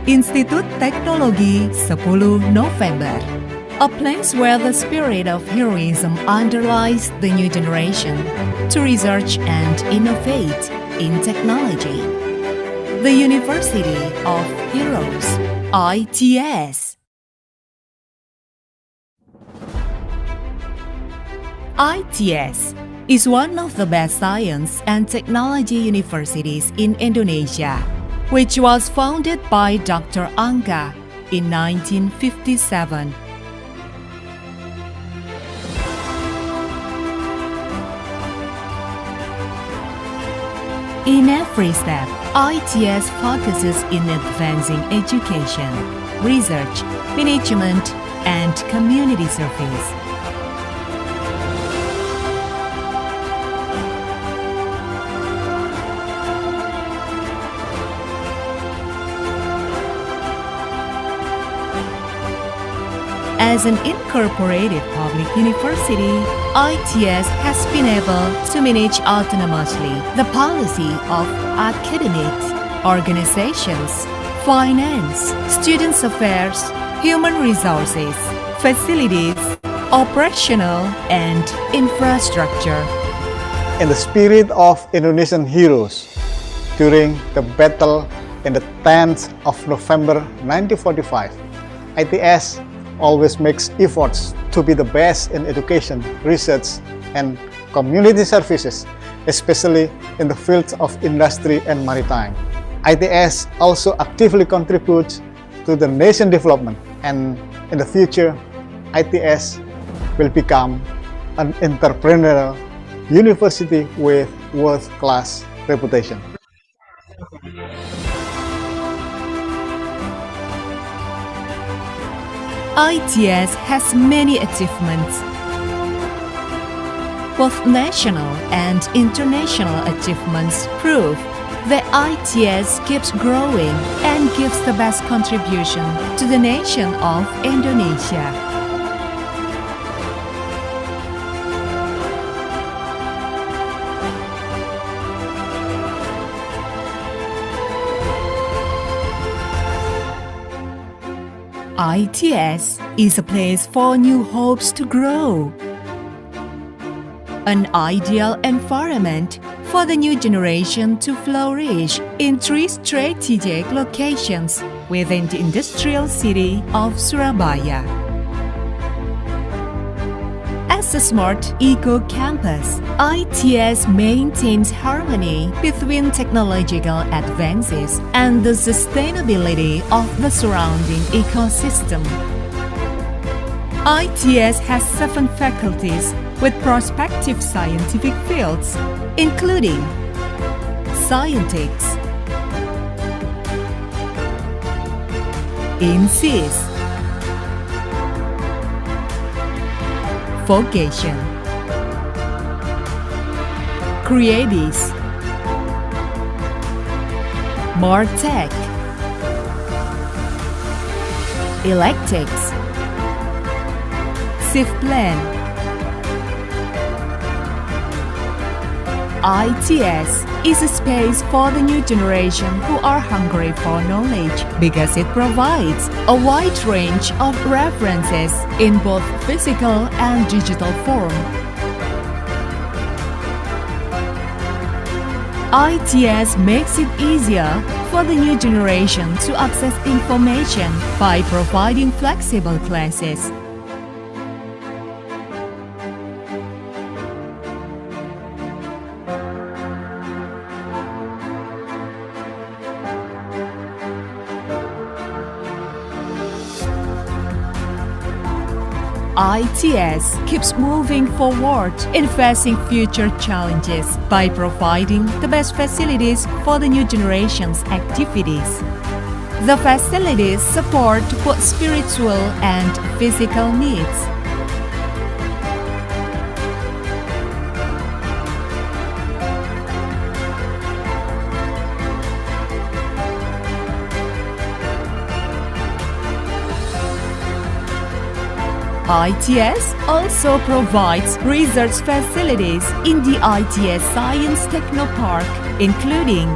Institut Teknologi 10 November, a place where the spirit of heroism underlies the new generation to research and innovate in technology. The University of Heroes, ITS. ITS is one of the best science and technology universities in Indonesia, which was founded by Dr. Angga in 1957. In every step, ITS focuses in advancing education, research, management, and community service. As an incorporated public university, ITS has been able to manage autonomously the policy of academics, organizations, finance, students' affairs, human resources, facilities, operational, and infrastructure. In the spirit of Indonesian heroes, during the battle in the 10th of November 1945, ITS always makes efforts to be the best in education, research, and community services, especially in the fields of industry and maritime. ITS also actively contributes to the nation development, and in the future, ITS will become an entrepreneurial university with world-class reputation. ITS has many achievements. Both national and international achievements prove that ITS keeps growing and gives the best contribution to the nation of Indonesia. ITS is a place for new hopes to grow. An ideal environment for the new generation to flourish in 3 strategic locations within the industrial city of Surabaya. As a smart eco-campus, ITS maintains harmony between technological advances and the sustainability of the surrounding ecosystem. ITS has 7 faculties with prospective scientific fields, including Scientics, INSIS, Vocation, Creatis, Martech, Electics, Civplan. ITS is a space for the new generation who are hungry for knowledge because it provides a wide range of references in both physical and digital form. ITS makes it easier for the new generation to access information by providing flexible classes. ITS keeps moving forward in facing future challenges by providing the best facilities for the new generation's activities. The facilities support both spiritual and physical needs. ITS also provides research facilities in the ITS Science Technopark, including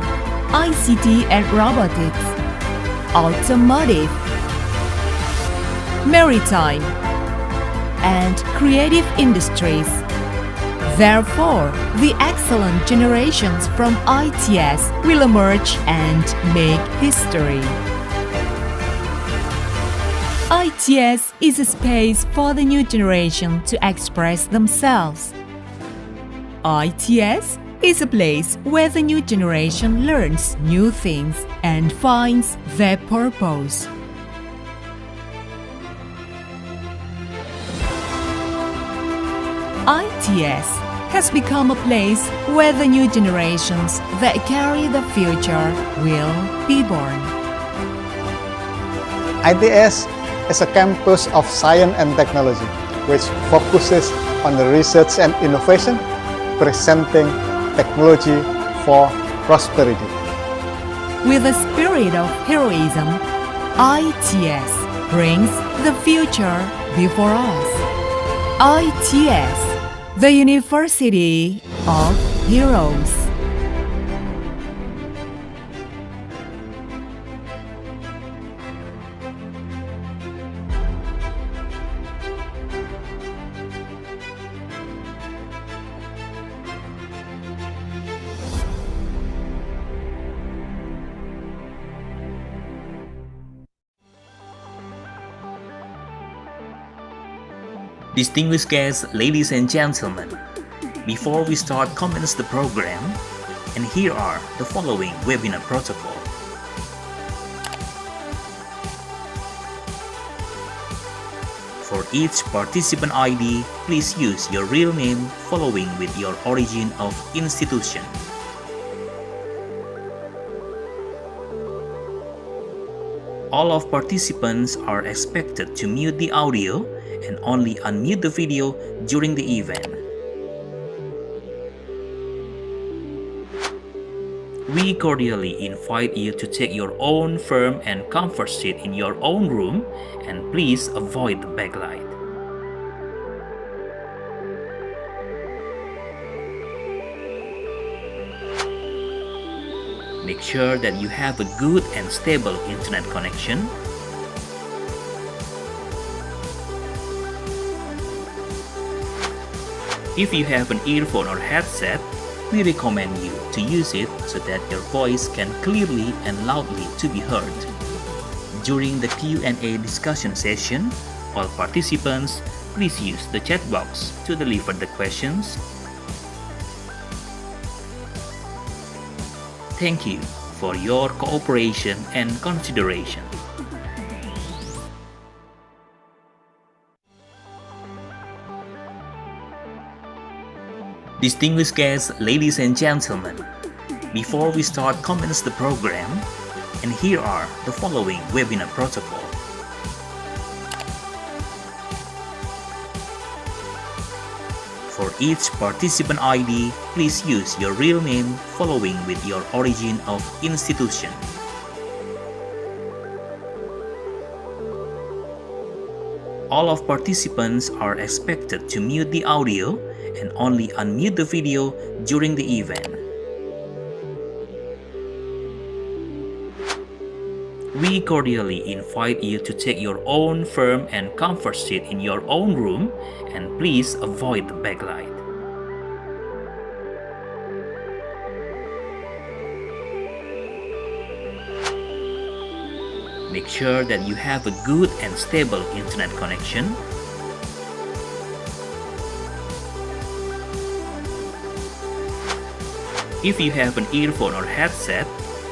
ICT and robotics, automotive, maritime, and creative industries. Therefore, the excellent generations from ITS will emerge and make history. ITS is a space for the new generation to express themselves. ITS is a place where the new generation learns new things and finds their purpose. ITS has become a place where the new generations that carry the future will be born. ITS is a campus of science and technology, which focuses on the research and innovation, presenting technology for prosperity. With a spirit of heroism, ITS brings the future before us. ITS, the University of Heroes. Distinguished guests, ladies and gentlemen, before we start commence the program, and here are the following webinar protocol. For each participant ID, please use your real name following with your origin of institution. All of participants are expected to mute the audio and only unmute the video during the event. We cordially invite you to take your own firm and comfort seat in your own room, and please avoid the backlight. Make sure that you have a good and stable internet connection. If you have an earphone or headset, we recommend you to use it so that your voice can clearly and loudly to be heard. During the Q&A discussion session, all participants, please use the chat box to deliver the questions. Thank you for your cooperation and consideration. Distinguished guests, ladies and gentlemen, before we start commence the program, and here are the following webinar protocol. For each participant ID, please use your real name following with your origin of institution. All of participants are expected to mute the audio and only unmute the video during the event. We cordially invite you to take your own firm and comfort seat in your own room, and please avoid the backlight. Make sure that you have a good and stable internet connection. If you have an earphone or headset,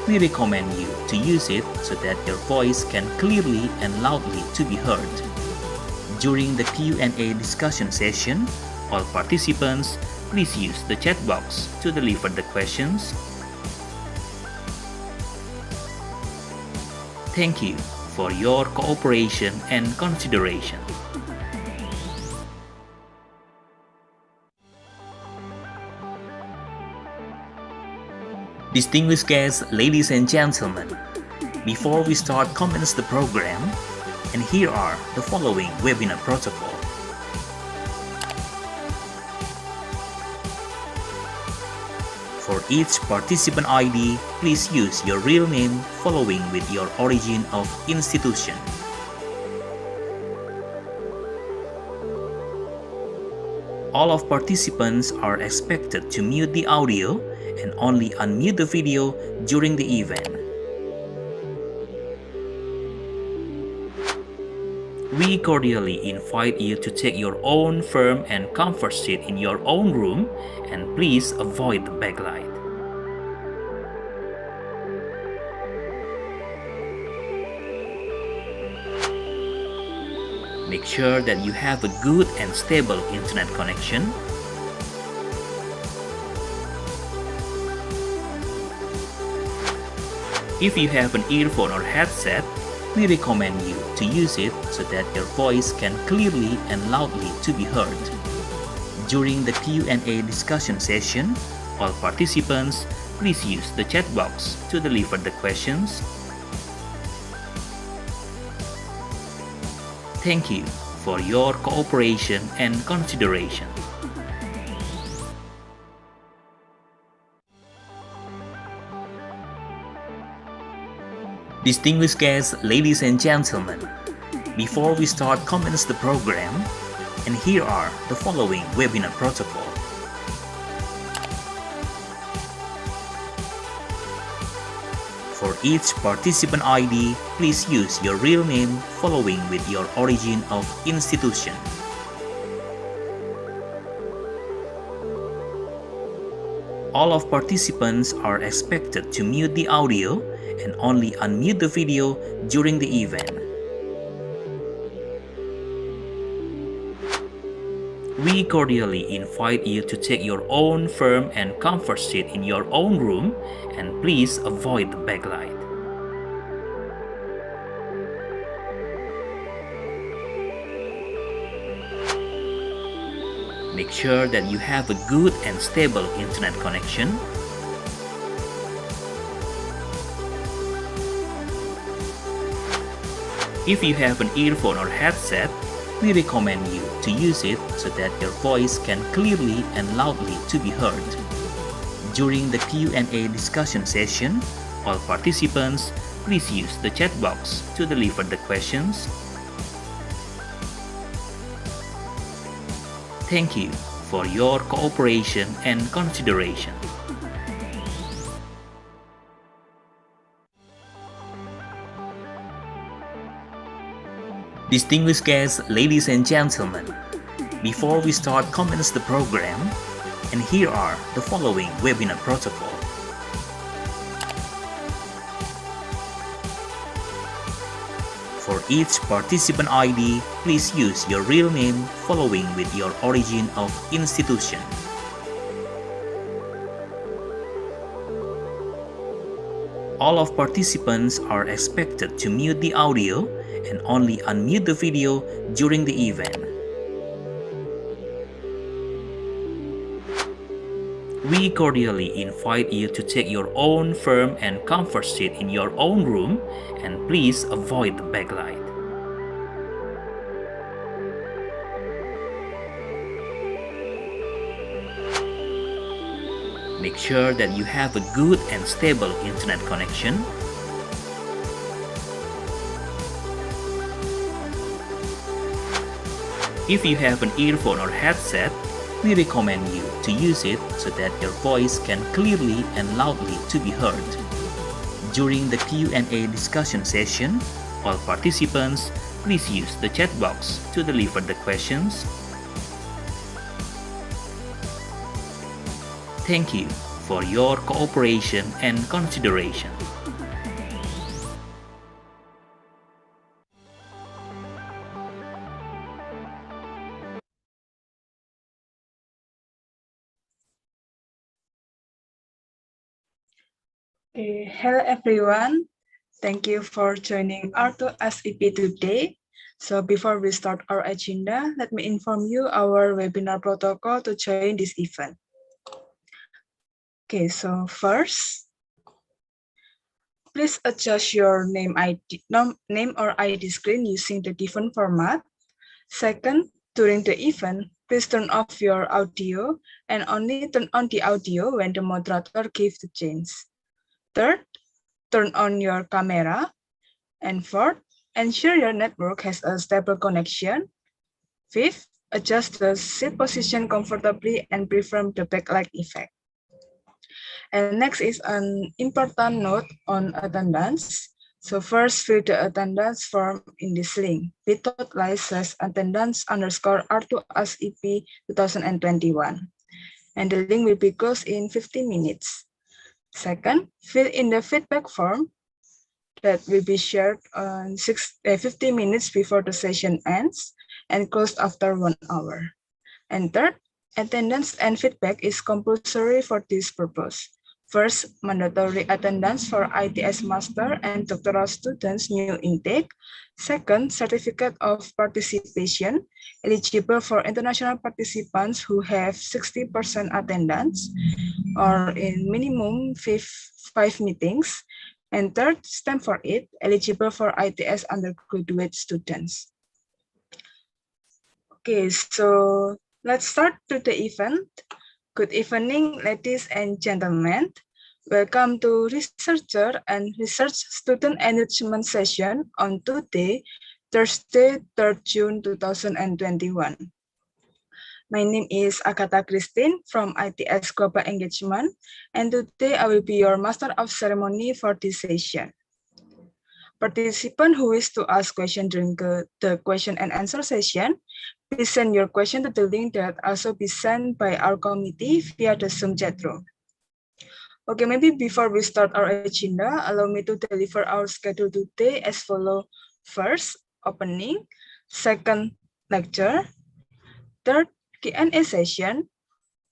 we recommend you to use it so that your voice can clearly and loudly to be heard. During the Q&A discussion session, all participants, please use the chat box to deliver the questions. Thank you for your cooperation and consideration. Distinguished guests, ladies and gentlemen, before we start commence the program, and here are the following webinar protocol. For For each participant ID, please use your real name following with your origin of institution. All of participants are expected to mute the audio and only unmute the video during the event. We cordially invite you to take your own firm and comfort seat in your own room and please avoid the backlight. Make sure that you have a good and stable internet connection. If you have an earphone or headset, we recommend you to use it so that your voice can clearly and loudly to be heard. During the Q&A discussion session, all participants, please use the chat box to deliver the questions. Thank you for your cooperation and consideration. Distinguished guests, ladies and gentlemen, before we start commence the program, and here are the following webinar protocol. For each participant ID, please use your real name following with your origin of institution. All of participants are expected to mute the audio and only unmute the video during the event. We cordially invite you to take your own firm and comfort seat in your own room and please avoid the backlight. Make sure that you have a good and stable internet connection. If you have an earphone or headset, we recommend you to use it so that your voice can clearly and loudly to be heard. During the Q&A discussion session, all participants, please use the chat box to deliver the questions. Thank you for your cooperation and consideration. Distinguished guests, ladies and gentlemen, before we start commence the program, and here are the following webinar protocol. For each participant ID, please use your real name following with your origin of institution. All of participants are expected to mute the audio and only unmute the video during the event. We cordially invite you to take your own firm and comfort seat in your own room and please avoid the backlight. Make sure that you have a good and stable internet connection. If you have an earphone or headset, we recommend you to use it so that your voice can clearly and loudly to be heard. During the Q&A discussion session, all participants, please use the chat box to deliver the questions. Thank you for your cooperation and consideration. Hello everyone, thank you for joining R2 SEP today. So before we start our agenda, let me inform you our webinar protocol to join this event. Okay, so first, please adjust your name or ID screen using the given format. Second, During the event, please turn off your audio and only turn on the audio when the moderator gives the chance. Third, turn on your camera. And fourth, ensure your network has a stable connection. Fifth, adjust the seat position comfortably and prevent the backlight effect. And next is an important note on attendance. So first, fill the attendance form in this link, bit.ly/attendance_R2SEP 2021. And the link will be closed in 15 minutes. Second, fill in the feedback form that will be shared on 15 minutes before the session ends and closed after 1 hour. And third, attendance and feedback is compulsory for this purpose. First, mandatory attendance for ITS master and doctoral students new intake. Second, certificate of participation eligible for international participants who have 60% attendance or in minimum five meetings. And third, STEM for it, eligible for ITS undergraduate students. Okay, so let's start to the event. Good evening, ladies and gentlemen. Welcome to Researcher and Research Student Enrichment Session on today, Thursday, 3rd June 2021. My name is Agatha Christine from ITS Global Engagement, and today I will be your Master of Ceremony for this session. Participants who wish to ask questions during the question and answer session, please send your question to the link that also be sent by our committee via the Zoom chat room. Okay, maybe before we start our agenda, allow me to deliver our schedule today as follows. First, opening. Second, lecture. Third, Q&A session.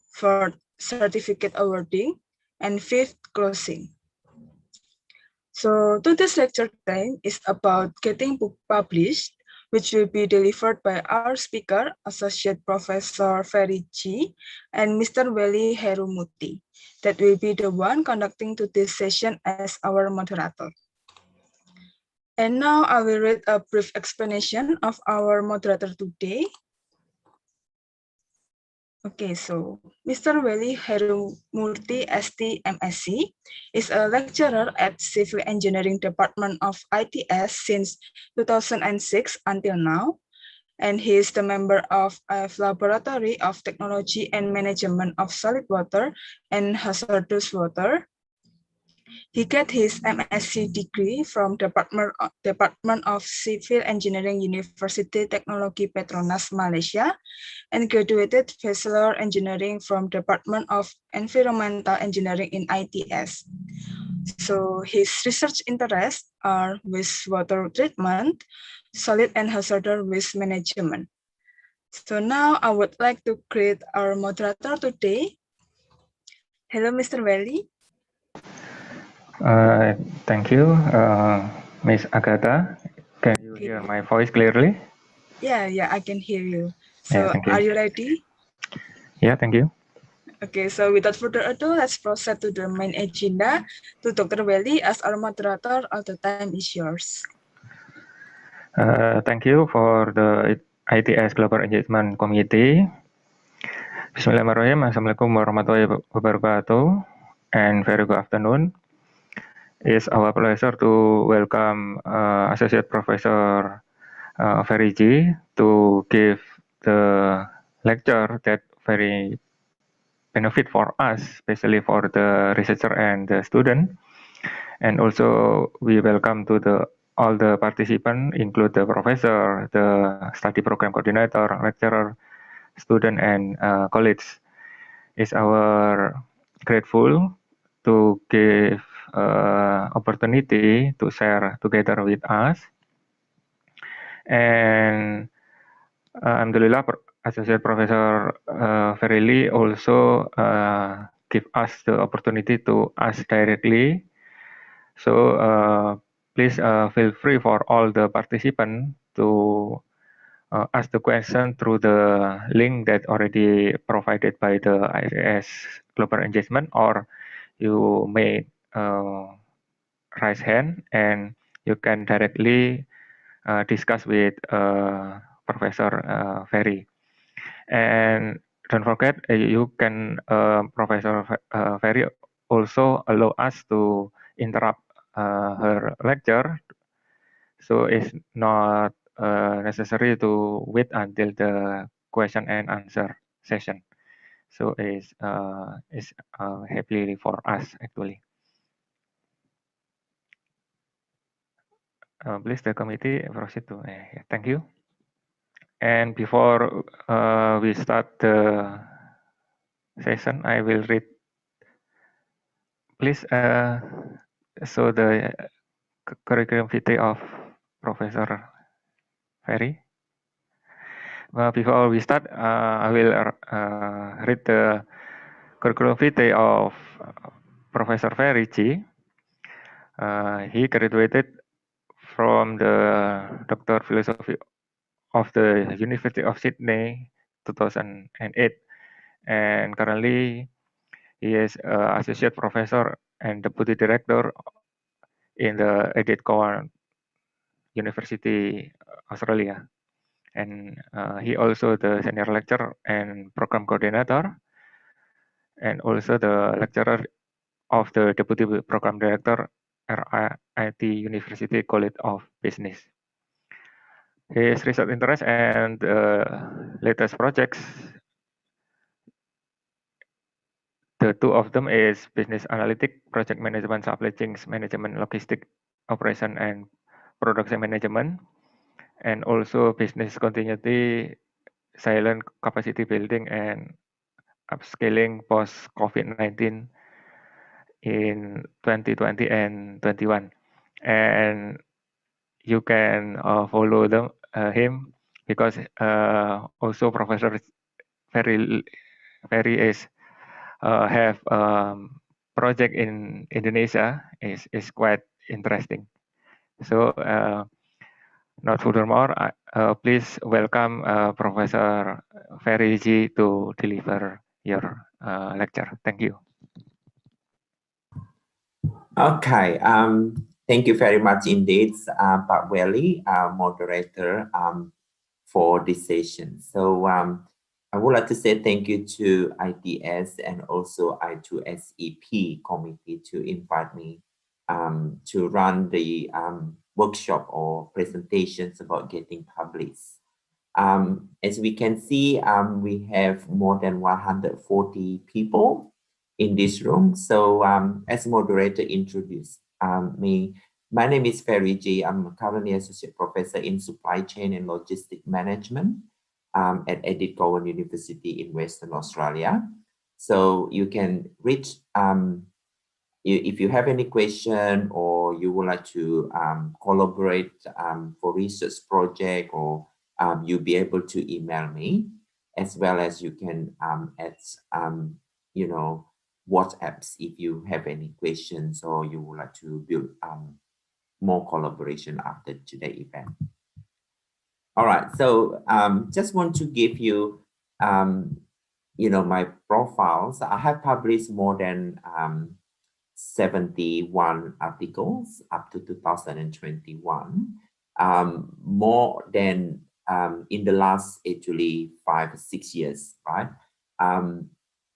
Fourth, certificate awarding. And fifth, closing. So today's lecture time is about getting book published, which will be delivered by our speaker, Associate Professor Ferry Jie and Mr. Welly Herumurti. That will be the one conducting today's session as our moderator. And now I will read a brief explanation of our moderator today. Okay, so Mr. Welly Herumurti, ST, MSc, is a lecturer at Civil Engineering Department of ITS since 2006 until now, and he is the member of a Laboratory of Technology and Management of Solid Water and Hazardous Water. He got his MSc degree from Department of Civil Engineering University Teknologi Petronas, Malaysia, and graduated Bachelor Engineering from Department of Environmental Engineering in ITS. So his research interests are wastewater treatment, solid and hazardous waste management. So now I would like to greet our moderator today. Hello, Mr. Welly. Thank you, Miss Agatha. Can you hear my voice clearly? Yeah, I can hear you. So Yeah, are you ready? Yeah, thank you. Okay, so without further ado, let's proceed to the main agenda. To Dr. Welly, as our moderator, all the time is yours. Thank you for the ITS Global Engagement Committee. Bismillahirrahmanirrahim. Assalamualaikum warahmatullahi wabarakatuh. And very good afternoon. It's our pleasure to welcome Associate Professor Ferry Jie to give the lecture that very benefit for us, especially for the researcher and the student. And also we welcome to all the participants, include the professor, the study program coordinator, lecturer, student, and colleagues. It's our grateful to give opportunity to share together with us. And Alhamdulillah, Associate Professor Ferry Jie also give us the opportunity to ask directly. So please feel free for all the participants to ask the question through the link that already provided by the ITS Global Engagement, or you may raise hand and you can directly discuss with Professor Ferry. And don't forget, you can Professor Ferry also allow us to interrupt her lecture, so it's not necessary to wait until the question and answer session. So it's happily for us actually. Please the committee proceed to. Thank you. And before we start the session, I will read. Please, so the curriculum vitae of Professor Ferry. Before we start, I will read the curriculum vitae of Professor Ferry Jie. He graduated from the Doctor of Philosophy of the University of Sydney 2008, and currently he is associate professor and deputy director in the Edith Cowan University, Australia. And he also the senior lecturer and program coordinator, and also the lecturer of the deputy program director RIT University College of Business. His research interest and latest projects, the two of them is business analytics, project management, supply chains management, logistic operation, and production management, and also business continuity, silent capacity building, and upscaling post COVID-19 in 2020 and 21. And you can follow him because also Professor Ferry is have project in Indonesia is quite interesting. So not furthermore, please welcome Professor Ferry Jie to deliver your lecture. Thank you. Okay, thank you very much indeed, Pak Welly, moderator, for this session. So I would like to say thank you to ITS and also I2SEP committee to invite me to run the workshop or presentations about getting published. As we can see, we have more than 140 people in this room. So as moderator introduced me, my name is Ferry Jie. I'm currently associate professor in supply chain and logistic management at Edith Cowan University in Western Australia. So you can reach, if you have any question or you would like to collaborate for research project, or you'll be able to email me, as well as you can add, you know, WhatsApps if you have any questions or you would like to build more collaboration after today's event. All right, so just want to give you, you know, my profiles. I have published more than 71 articles up to 2021, more than in the last actually 5 or 6 years, right?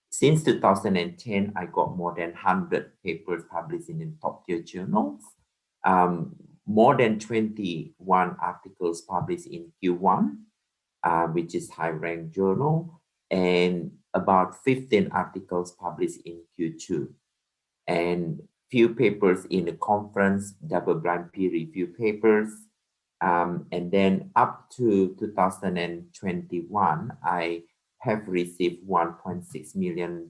Since 2010, I got more than 100 papers published in top tier journals, more than 21 articles published in Q1, which is high ranked journal, and about 15 articles published in Q2, and few papers in the conference, double-blind peer review papers. And then up to 2021, I have received $1.6 million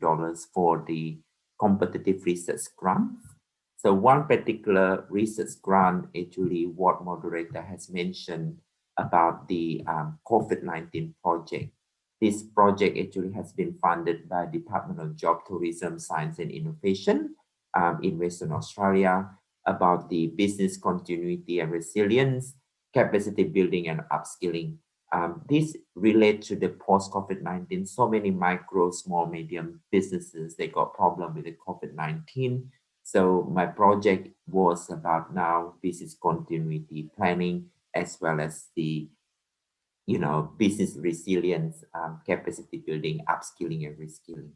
for the competitive research grants. So one particular research grant, actually what moderator has mentioned about the COVID-19 project. This project actually has been funded by Department of Job, Tourism, Science and Innovation in Western Australia, about the business continuity and resilience, capacity building and upskilling. This relates to the post-COVID-19. So many micro, small, medium businesses, they got problem with the COVID-19. So my project was about now business continuity planning, as well as the business resilience, capacity building, upskilling, and reskilling.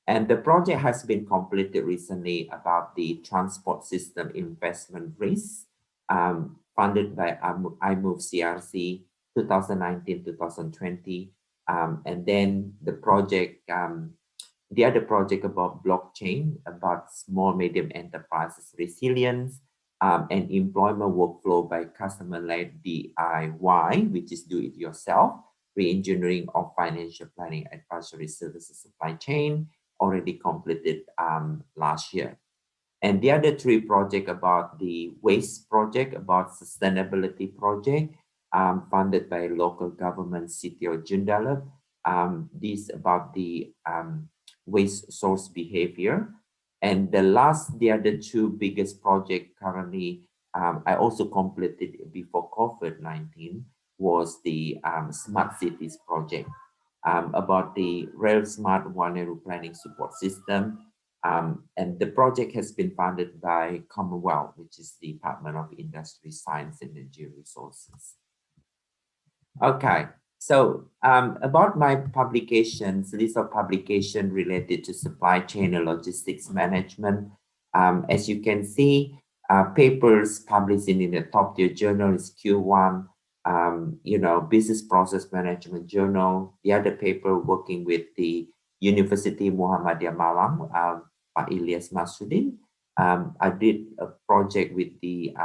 And the project has been completed recently about the transport system investment risk, funded by iMove CRC 2019-2020. And then the project, the other project about blockchain, about small, medium enterprises resilience, and employment workflow by customer-led DIY, which is do-it-yourself, re-engineering of financial planning advisory services supply chain, already completed last year. And the other three projects about the waste project, about sustainability project, funded by local government, City of Joondalup. This about the waste source behavior. And the other two biggest project currently, I also completed before COVID-19, was the Smart Cities project, about the Rail Smart Vulnerable Planning Support System. And the project has been funded by Commonwealth, which is the Department of Industry, Science and Energy Resources. Okay, so about my publications, list of publications related to supply chain and logistics management. As you can see, papers published in the top tier journal is Q1, Business Process Management Journal. The other paper working with the University Muhammadiyah Malang, Pak Ilyas Masudin. I did a project with the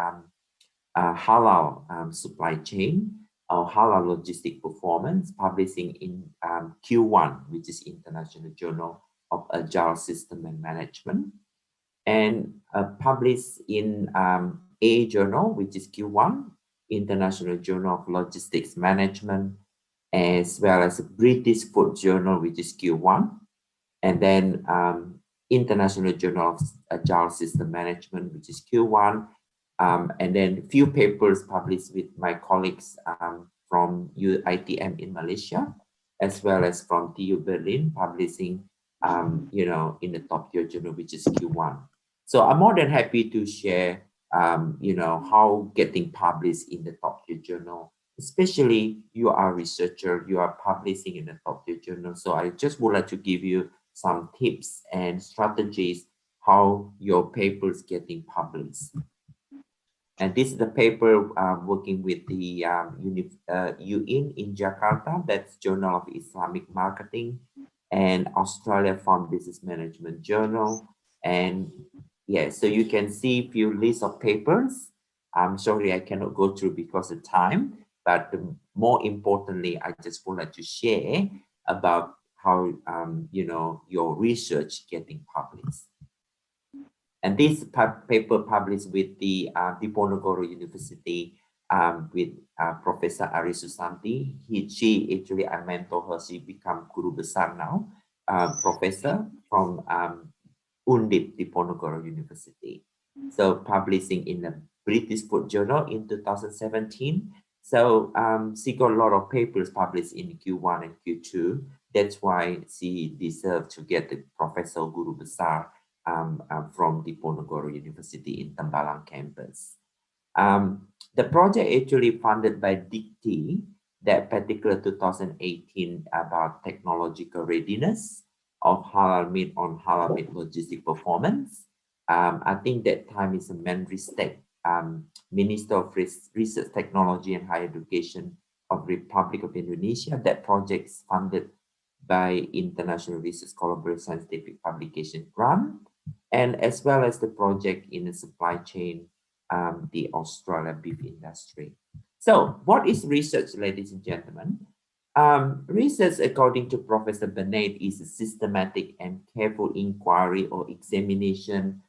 halal supply chain, or halal logistic performance, publishing in Q1, which is International Journal of Agile System and Management, and published in A Journal, which is Q1, International Journal of Logistics Management, as well as British Food Journal, which is Q1, and then International Journal of Agile System Management, which is Q1, and then a few papers published with my colleagues from ITM in Malaysia, as well as from TU Berlin, publishing, in the top tier journal, which is Q1. So I'm more than happy to share, how getting published in the top tier journal, especially you are a researcher, you are publishing in the top tier journal. So I just would like to give you some tips and strategies how your papers getting published. And this is the paper working with the UIN in Jakarta, that's Journal of Islamic Marketing, and Australia Farm Business Management Journal. And yeah, so you can see a few lists of papers. I'm sorry, I cannot go through because of time, but more importantly, I just would like to share about how, your research getting published. And this paper published with the Diponegoro University with Professor Ari Susanti. She actually, I mentor her, she become Guru Besar now, professor from Undip Diponegoro University. So publishing in the British Food Journal in 2017. So she got a lot of papers published in Q1 and Q2. That's why she deserved to get the Professor Guru Besar from Diponegoro University in Tembalang campus. The project actually funded by DICTI, that particular 2018 about technological readiness of halal meat on halal meat logistic performance. I think that time is a Menristek, Minister of Research, Technology and Higher Education of Republic of Indonesia. That project is funded by International Research Collaborative Scientific Publication Grant, and as well as the project in the supply chain, the Australia beef industry. So what is research, ladies and gentlemen? Research, according to Professor Bennett, is a systematic and careful inquiry or examination.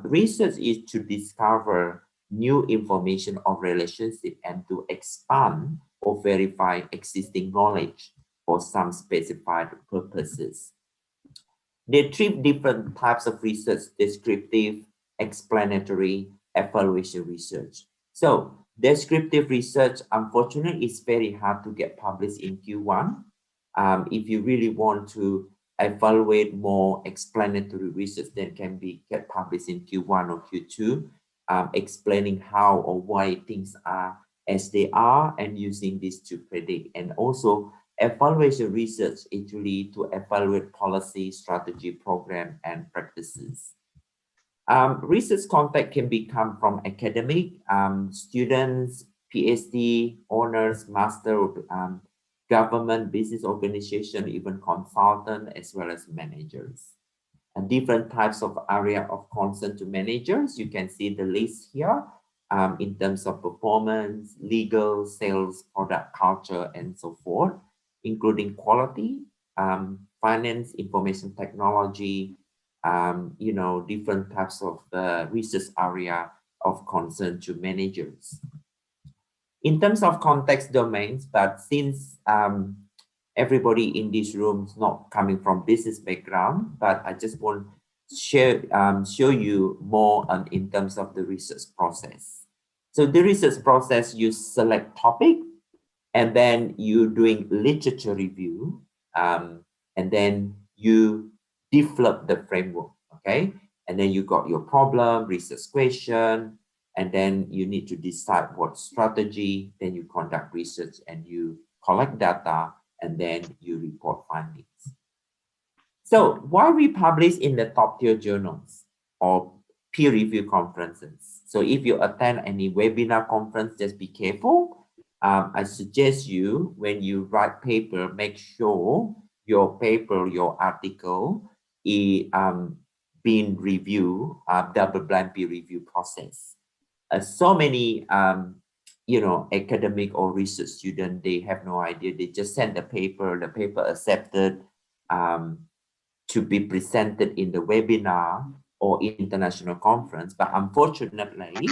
Research is to discover new information or relationship and to expand or verify existing knowledge for some specified purposes. There are three different types of research: descriptive, explanatory, evaluation research. So descriptive research, unfortunately, is very hard to get published in Q1. If you really want to evaluate more explanatory research, then can be get published in Q1 or Q2, explaining how or why things are as they are and using this to predict, and also evaluation research actually to evaluate policy, strategy, program, and practices. Research contact can become from academic, students, PhD, honors, master, government, business organization, even consultant, as well as managers. And different types of area of concern to managers. You can see the list here in terms of performance, legal, sales, product culture, and so forth, including quality, finance, information technology, you know, different types of the research area of concern to managers. In terms of context domains, but since everybody in this room is not coming from business background, but I just want to show you more in terms of the research process. So the research process, you select topic, and then you're doing literature review, and then you develop the framework, okay? And then you got your problem, research question, and then you need to decide what strategy, then you conduct research and you collect data, and then you report findings. So why we publish in the top tier journals or peer review conferences? So if you attend any webinar conference, just be careful. I suggest you, when you write paper, make sure your paper, your article is being reviewed, double-blind peer review process. So many, you know, academic or research student, they have no idea. They just send the paper accepted to be presented in the webinar or international conference, but unfortunately,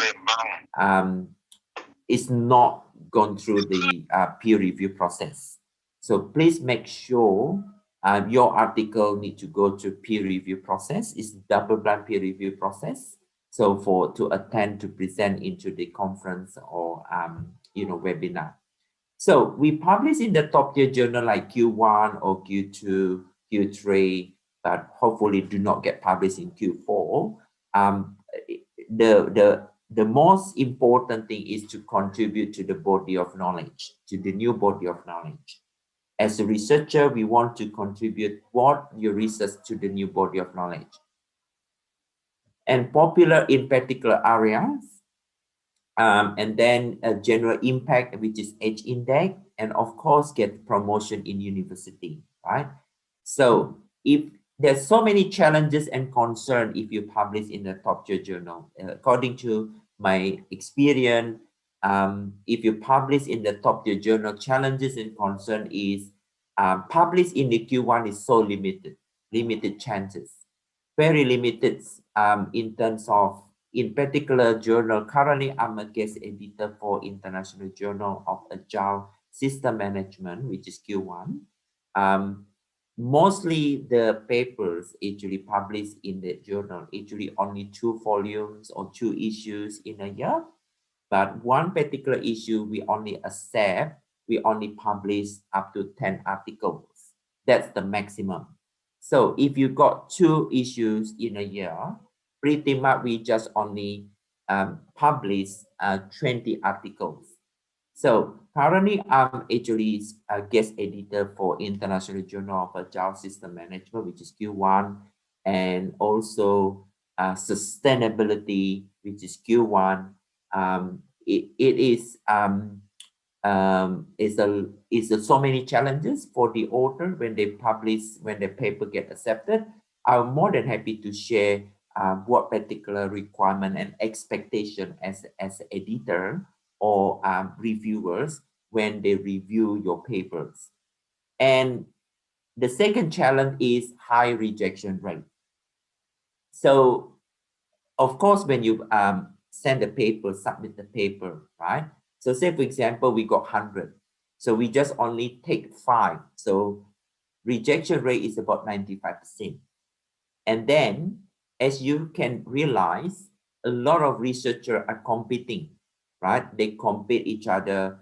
it's not gone through the peer review process. So please make sure your article need to go to peer review process. It's double-blind peer review process. So to attend, to present into the conference or you know, webinar. So we publish in the top tier journal like Q1 or Q2, Q3, but hopefully do not get published in Q4. The most important thing is to contribute to the body of knowledge, to the new body of knowledge. As a researcher, we want to contribute what your research to the new body of knowledge. And popular in particular areas, and then a general impact, which is H index, and of course get promotion in university, right? So if there's so many challenges and concern if you publish in the top tier journal, according to my experience, if you publish in the top tier journal, challenges and concern is publish in the Q1 is so limited chances, very limited in terms of, in particular journal. Currently, I'm a guest editor for International Journal of Agile System Management, which is Q1. Mostly the papers actually published in the journal, actually only 2 volumes or 2 issues in a year. But one particular issue, we only publish up to 10 articles. That's the maximum. So if you got 2 issues in a year, pretty much we just only publish 20 articles. So currently I'm actually a guest editor for International Journal of Agile System Management, which is Q1, and also sustainability, which is Q1. It's so many challenges for the author when they publish, when the paper get accepted. I'm more than happy to share what particular requirement and expectation as editor or reviewers when they review your papers. And the second challenge is high rejection rate. So of course, when you send the paper, submit the paper, right? So say, for example, we got 100. So we just only take 5. So rejection rate is about 95%. And then, as you can realize, a lot of researchers are competing, right? They compete each other,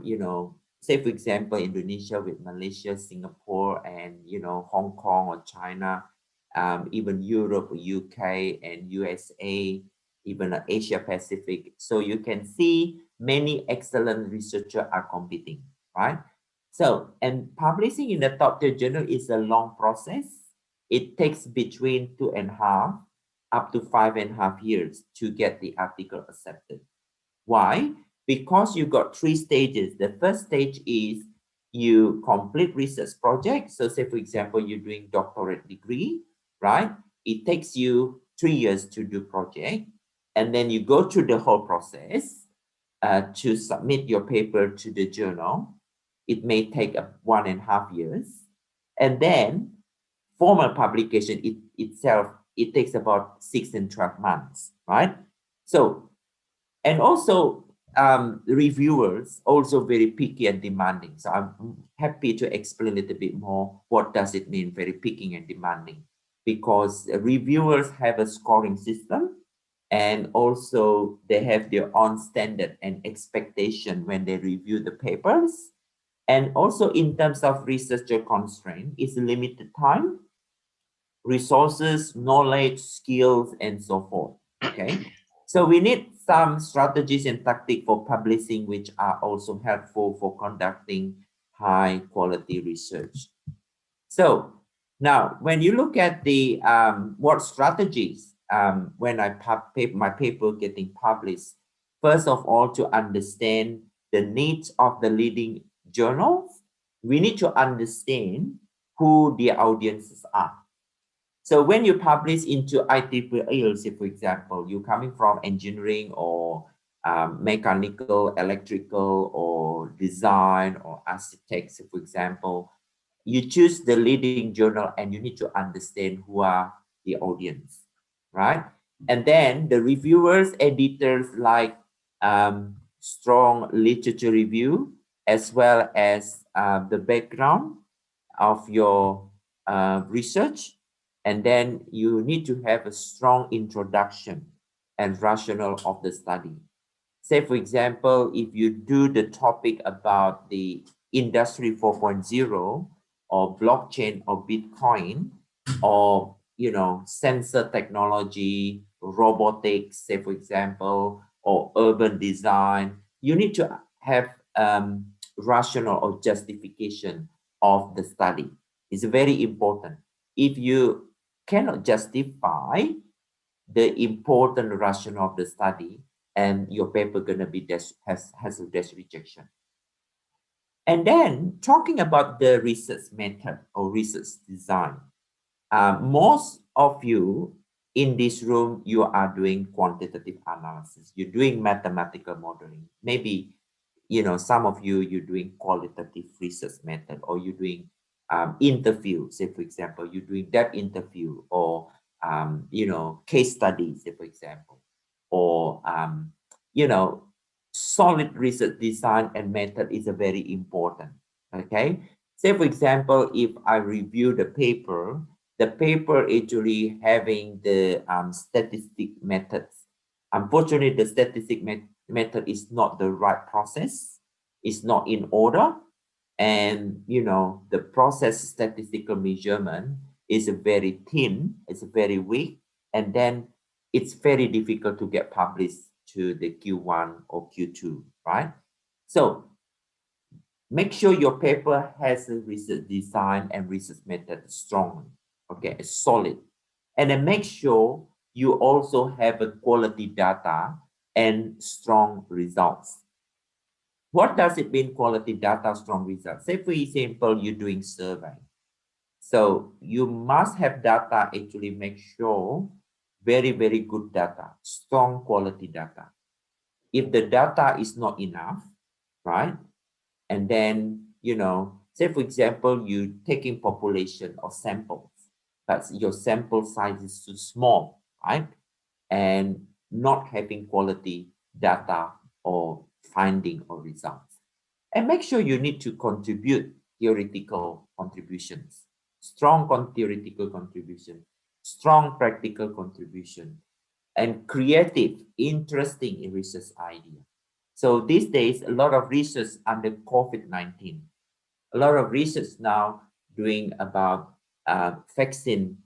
you know, say, for example, Indonesia with Malaysia, Singapore, and, you know, Hong Kong or China, even Europe, UK, and USA, even Asia Pacific. So you can see many excellent researchers are competing, right? So, and publishing in the top tier journal is a long process. It takes between 2.5 up to 5.5 years to get the article accepted. Why? Because you got 3 stages. The first stage is you complete research project. So say, for example, you're doing doctorate degree, right? It takes you 3 years to do project. And then you go through the whole process to submit your paper to the journal. It may take 1.5 years. And then formal publication itself, it takes about 6 and 12 months, right? So, and also reviewers also very picky and demanding. So I'm happy to explain a little bit more what does it mean very picky and demanding, because reviewers have a scoring system, and also they have their own standard and expectation when they review the papers. And also in terms of researcher constraint, it's limited time, resources, knowledge, skills, and so forth, okay? So we need some strategies and tactics for publishing, which are also helpful for conducting high quality research. So now, when you look at the what strategies when my paper getting published, first of all, to understand the needs of the leading journals, we need to understand who the audiences are. So when you publish into IEEE, say for example, you're coming from engineering or mechanical, electrical, or design or architects, for example, you choose the leading journal and you need to understand who are the audience, right? And then the reviewers, editors like strong literature review, as well as the background of your research. And then you need to have a strong introduction and rationale of the study. Say, for example, if you do the topic about the industry 4.0 or blockchain or Bitcoin or, you know, sensor technology, robotics, say, for example, or urban design, you need to have rationale or justification of the study. It's very important. If you cannot justify the important rationale of the study, and your paper gonna be has a desk rejection. And then talking about the research method or research design, most of you in this room, you are doing quantitative analysis. You're doing mathematical modeling. Maybe, you know, some of you, you're doing qualitative research method, or you're doing interview. Say, for example, you're doing depth interview, or you know, case studies, say, for example, or you know, solid research design and method is a very important. Okay, say for example, if I review the paper actually having the statistic methods. Unfortunately, the statistic method is not the right process. It's not in order, and you know, the process statistical measurement is very thin. It's very weak, and then it's very difficult to get published to the Q1 or Q2, right? So make sure your paper has a research design and research method strong, okay, solid. And then make sure you also have a quality data and strong results. What does it mean, quality data, strong results? Say, for example, you're doing survey. So you must have data, actually make sure very, very good data, strong quality data. If the data is not enough, right? And then, you know, say, for example, you taking population or samples, but your sample size is too small, right? And not having quality data or finding or results. And make sure you need to contribute theoretical contributions, strong theoretical contribution, strong practical contribution, and creative, interesting in research idea. So these days, a lot of research under COVID-19, a lot of research now doing about vaccine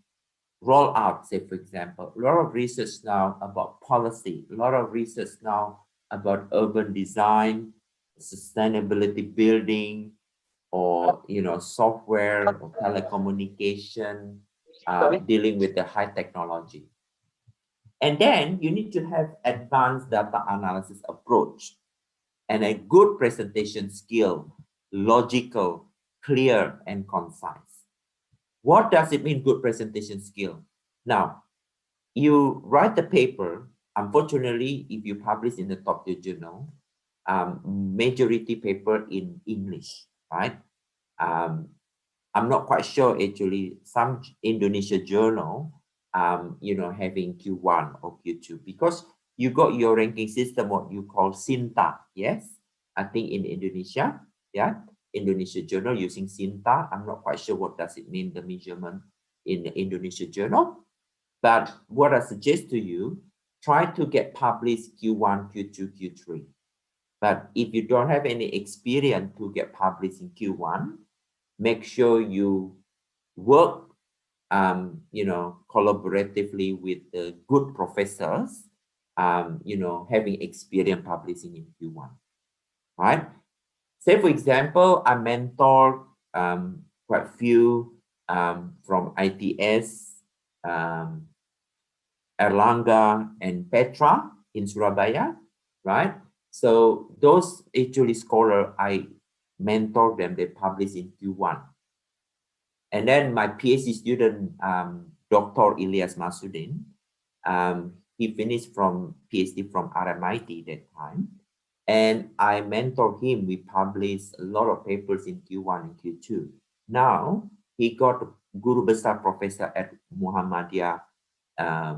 rollout, say, for example, a lot of research now about policy, a lot of research now about urban design, sustainability building, or software or telecommunication, dealing with the high technology. And then you need to have advanced data analysis approach and a good presentation skill, logical, clear, and concise. What does it mean, good presentation skill? Now, you write the paper. Unfortunately, if you publish in the top tier journal, majority paper in English, right? I'm not quite sure actually some Indonesia journal, having Q1 or Q2, because you got your ranking system, what you call Sinta, yes? I think in Indonesia, yeah, Indonesia journal using Sinta. I'm not quite sure what does it mean, the measurement in the Indonesia journal. But what I suggest to you, try to get published Q1, Q2, Q3. But if you don't have any experience to get published in Q1, make sure you work, collaboratively with the good professors, having experience publishing in Q1, right? Say, for example, I mentored quite few from ITS, Erlangga and Petra in Surabaya, right? So those actually scholars, I mentor them, they publish in Q1. And then my PhD student, Dr. Ilyas Masudin, he finished from PhD from RMIT that time. And I mentor him. We published a lot of papers in Q1 and Q2. Now he got Guru Besar Professor at Muhammadiyah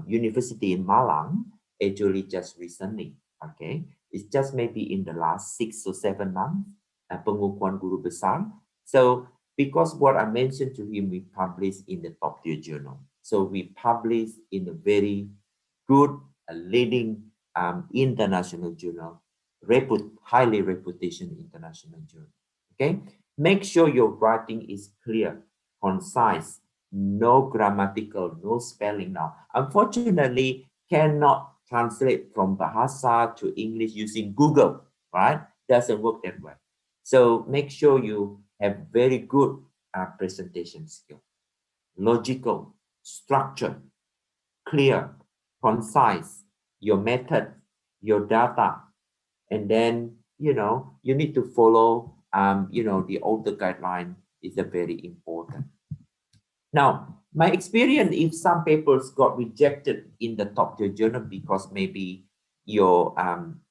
University in Malang, actually just recently, okay? It's just maybe in the last 6 or 7 months, pengukuhan Guru Besar. So because what I mentioned to him, we published in the top tier journal. So we published in a very good, leading international journal, highly reputation international journal, okay? Make sure your writing is clear, concise, no grammatical, no spelling now. Unfortunately, cannot translate from Bahasa to English using Google, right? Doesn't work that way. So make sure you have very good presentation skill, logical, structured, clear, concise, your method, your data, and then, you need to follow, the older guideline is a very important. Now, my experience, if some papers got rejected in the top tier journal because maybe your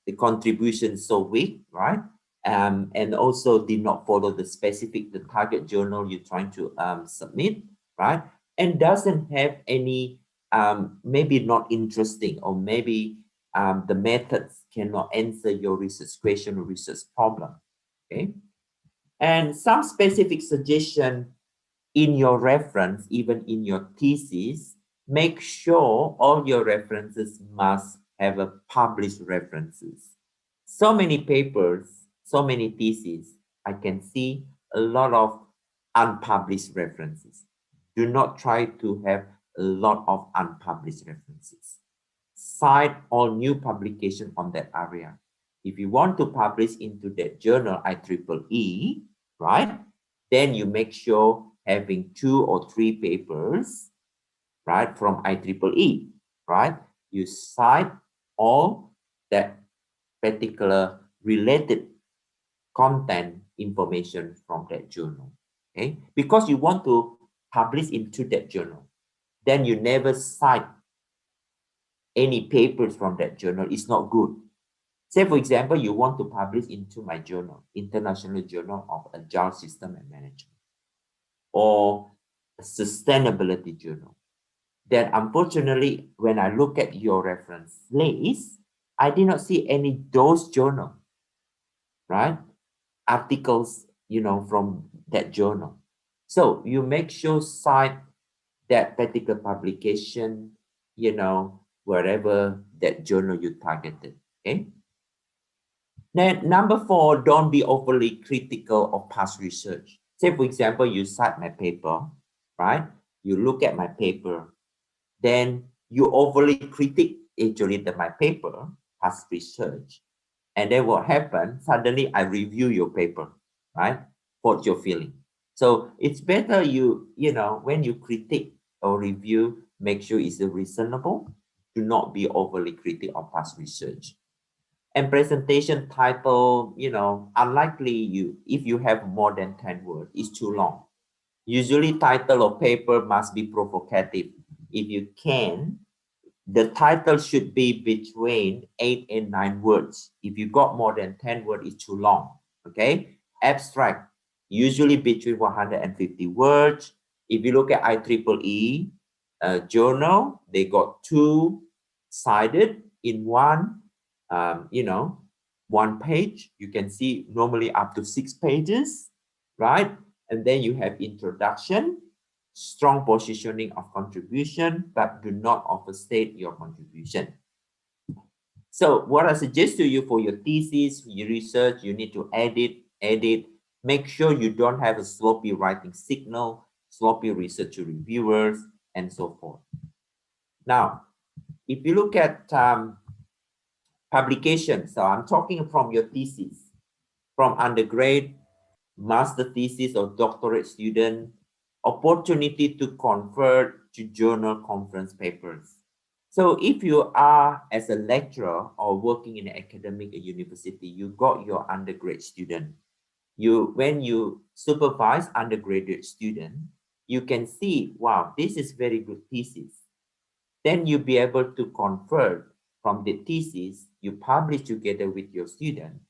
the contribution is so weak, right? And also did not follow the target journal you're trying to submit, right? And doesn't have any, maybe not interesting, or maybe the methods cannot answer your research question or research problem, okay? And some specific suggestion in your reference, even in your thesis, make sure all your references must have a published references. So many papers, so many theses, I can see a lot of unpublished references. Do not try to have a lot of unpublished references. Cite all new publication on that area. If you want to publish into that journal IEEE, right, then you make sure having 2 or 3 papers, right, from IEEE, right? You cite all that particular related content information from that journal, okay? Because you want to publish into that journal, then you never cite any papers from that journal. It's not good. Say, for example, you want to publish into my journal, International Journal of Agile System and Management, or a sustainability journal. Then unfortunately, when I look at your reference list, I did not see any those journal, right? Articles, from that journal. So you make sure cite that particular publication, wherever that journal you targeted, okay? Then number 4, don't be overly critical of past research. Say, for example, you cite my paper, right? You look at my paper, then you overly critique actually my paper, past research, And then what happened? Suddenly I review your paper, right? What you're feeling. So it's better you know, when you critique or review, make sure it's reasonable. Do not be overly critical of past research. And presentation title, you know, unlikely if you have more than 10 words, it's too long. Usually title of paper must be provocative. If you can, the title should be between 8 and 9 words. If you got more than 10 words, it's too long. Okay. Abstract, usually between 150 words. If you look at IEEE journal, they got 2-sided in one, you know, one page. You can see normally up to 6 pages, right? And then you have introduction, strong positioning of contribution, but do not overstate your contribution. So what I suggest to you for your thesis, your research, you need to edit, make sure you don't have a sloppy writing signal, sloppy research to reviewers, and so forth. Now, if you look at publication, so I'm talking from your thesis, from undergrad, master thesis, or doctorate student, opportunity to convert to journal conference papers. So if you are as a lecturer or working in an academic university, you got your undergrad student. When you supervise undergraduate student, you can see, wow, this is very good thesis. Then you'll be able to convert from the thesis you publish together with your student,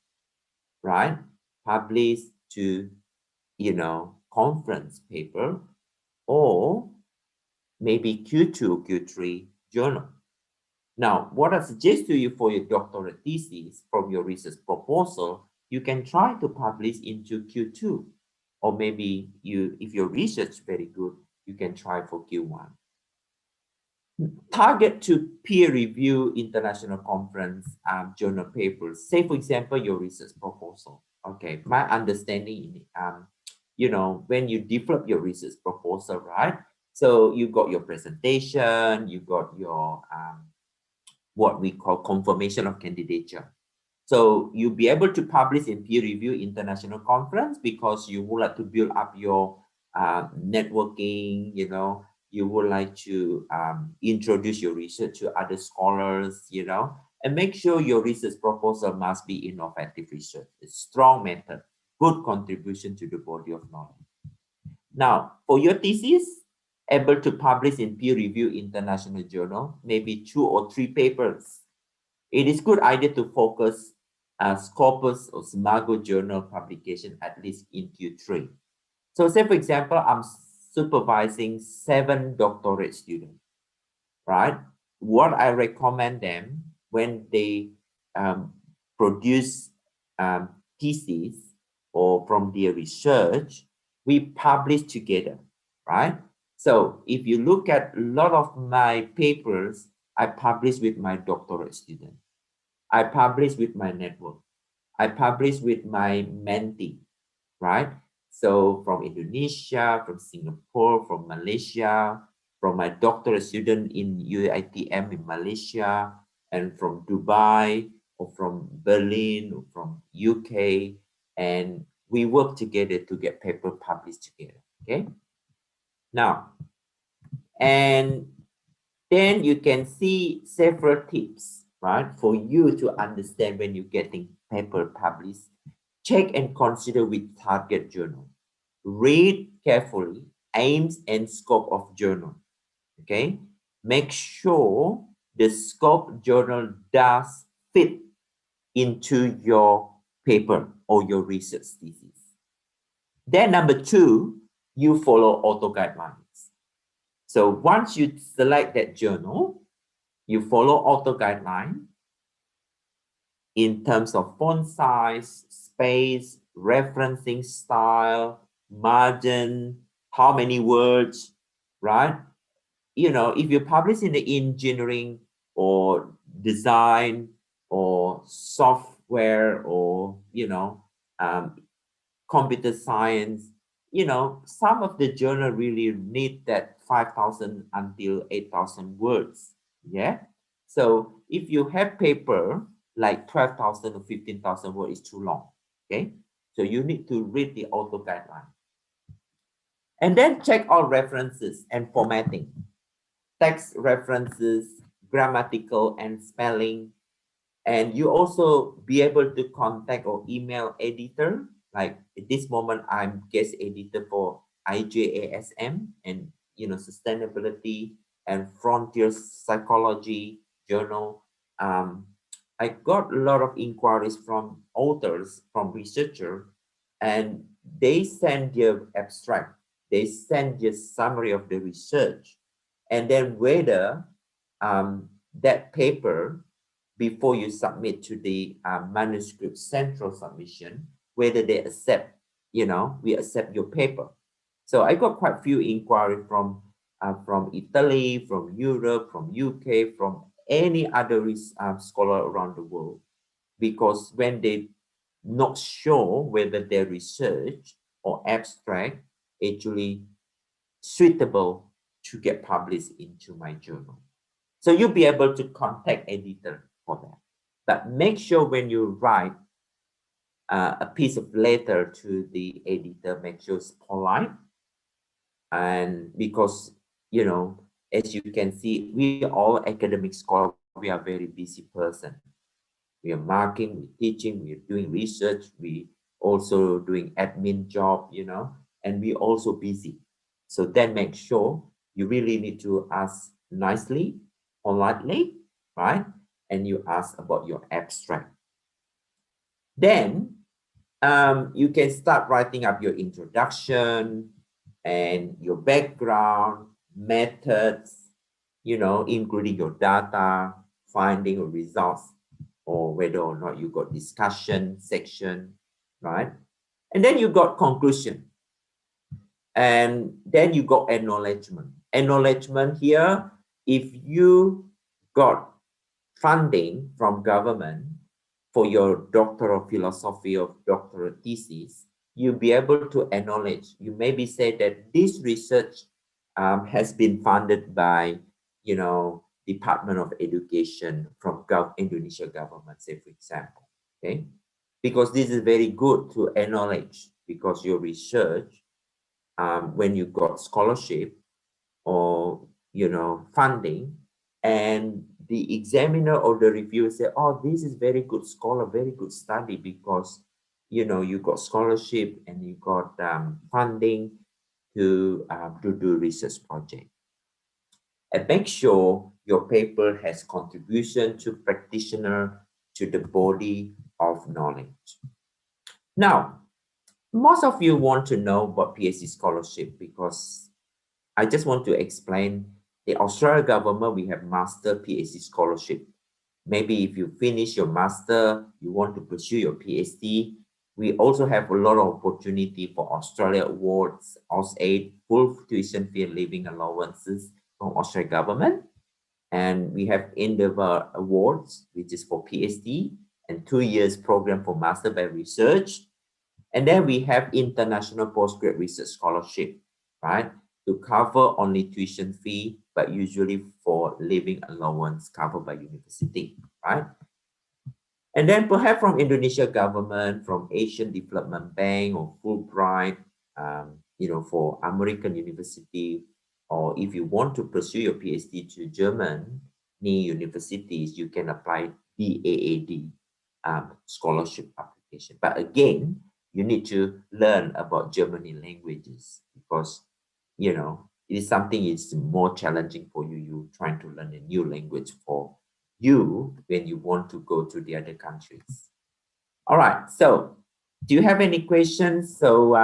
right? Publish to, you know, conference paper, or maybe Q2, Q3 journal. Now, what I suggest to you for your doctorate thesis from your research proposal, you can try to publish into Q2, or maybe if your research is very good, you can try for Q1. Target to peer review international conference journal papers. Say, for example, your research proposal. Okay, my understanding, you know, when you develop your research proposal, right? So you got your presentation, you got your what we call confirmation of candidature. So you'll be able to publish in peer review international conference because you would like to build up your networking, you know, you would like to introduce your research to other scholars, you know, and make sure your research proposal must be innovative research, a strong method, good contribution to the body of knowledge. Now, for your thesis, able to publish in peer review international journal, maybe 2 or 3 papers. It is good idea to focus Scopus or SMAGO journal publication at least in Q3. So say, for example, I'm supervising 7 doctorate students, right? What I recommend them when they produce thesis or from their research, we publish together, right? So if you look at a lot of my papers, I publish with my doctorate student. I publish with my network. I publish with my mentee, right? So from Indonesia, from Singapore, from Malaysia, from my doctorate student in UiTM in Malaysia, and from Dubai, or from Berlin, or from UK, and we work together to get paper published together, okay? Now, and then you can see several tips, right? For you to understand when you're getting paper published, check and consider with target journal. Read carefully aims and scope of journal, okay? Make sure the scope journal does fit into your paper or your research thesis. Then number 2, you follow auto guidelines. So once you select that journal, you follow auto guideline in terms of font size, space, referencing style, margin, how many words, right? You know, if you publish in the engineering or design or software or, you know, computer science, you know, some of the journal really need that 5,000 until 8,000 words. Yeah. So if you have paper like 12,000 or 15,000 words is too long. Okay, so you need to read the author guideline. And then check all references and formatting. Text references, grammatical and spelling. And you also be able to contact or email editor. Like at this moment, I'm guest editor for IJASM and sustainability and frontier psychology journal. I got a lot of inquiries from authors, from researchers, and they send their abstract. They send your summary of the research, and then whether that paper, before you submit to the manuscript central submission, whether they accept, we accept your paper. So I got quite a few inquiries from Italy, from Europe, from UK, from any other scholar around the world, because when they not sure whether their research or abstract actually suitable to get published into my journal. So you'll be able to contact editor for that. But make sure when you write a piece of letter to the editor, make sure it's polite. And because, as you can see, we all academic scholars, we are very busy person. We are marking, we're teaching, we're doing research, we also doing admin job, and we also busy. So then make sure you really need to ask nicely, politely, right? And you ask about your abstract. Then you can start writing up your introduction and your background, methods, including your data, finding or results, or whether or not you got discussion section, right? And then you got conclusion. And then you got acknowledgement. Acknowledgement here, if you got funding from government for your doctor of philosophy or doctoral thesis, you'll be able to acknowledge. You maybe say that this research has been funded by, Department of Education from Indonesia government, say for example, okay? Because this is very good to acknowledge, because your research, when you got scholarship or, funding, and the examiner or the reviewer say, oh, this is very good scholar, very good study, because, you got scholarship and you got funding to do research project. And make sure your paper has contribution to practitioner, to the body of knowledge. Now, most of you want to know about PhD scholarship, because I just want to explain the Australian government, we have master PhD scholarship. Maybe if you finish your master, you want to pursue your PhD, we also have a lot of opportunity for Australia awards, AusAid, full tuition fee and living allowances from Australian government. And we have Endeavour Awards, which is for PhD, and 2 years program for Master by Research. And then we have International Postgrad Research Scholarship, right? To cover only tuition fee, but usually for living allowance covered by university, right? And then perhaps from Indonesia government, from Asian Development Bank or Fulbright, for American university, or if you want to pursue your PhD to Germany universities, you can apply DAAD scholarship application. But again, you need to learn about Germany languages, because, it is something is more challenging for you. You're trying to learn a new language for you when you want to go to the other countries. All right, so do you have any questions? So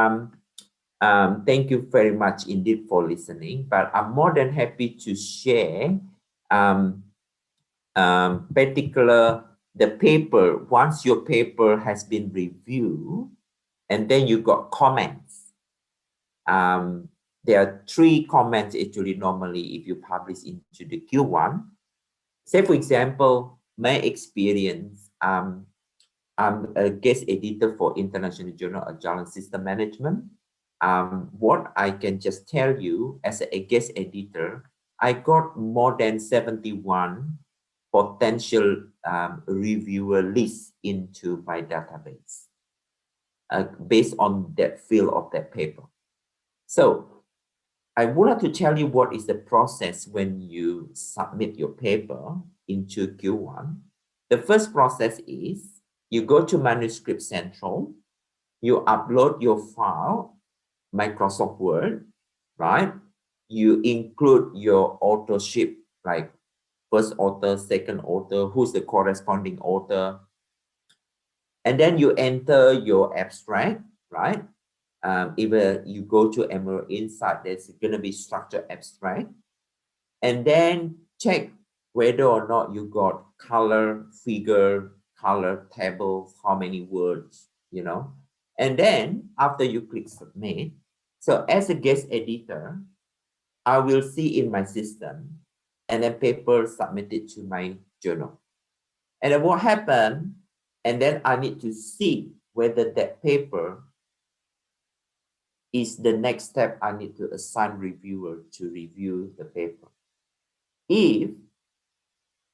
thank you very much indeed for listening, but I'm more than happy to share particular the paper. Once your paper has been reviewed and then you got comments, there are 3 comments actually normally if you publish into the Q1. Say for example, my experience, I'm a guest editor for International Journal of Agile and System Management. What I can just tell you as a guest editor, I got more than 71 potential reviewer list into my database based on that field of that paper. So I would like to tell you what is the process when you submit your paper into Q1. The first process is you go to Manuscript Central, you upload your file, Microsoft Word, right? You include your authorship, like first author, second author, who's the corresponding author. And then you enter your abstract, right? Either you go to Emerald Insight, there's going to be structured abstract. And then check whether or not you got color, figure, color, tables, how many words, you know. And then after you click submit, so as a guest editor, I will see in my system and then paper submitted to my journal. And then what happened, and then I need to see whether that paper is the next step I need to assign reviewer to review the paper. If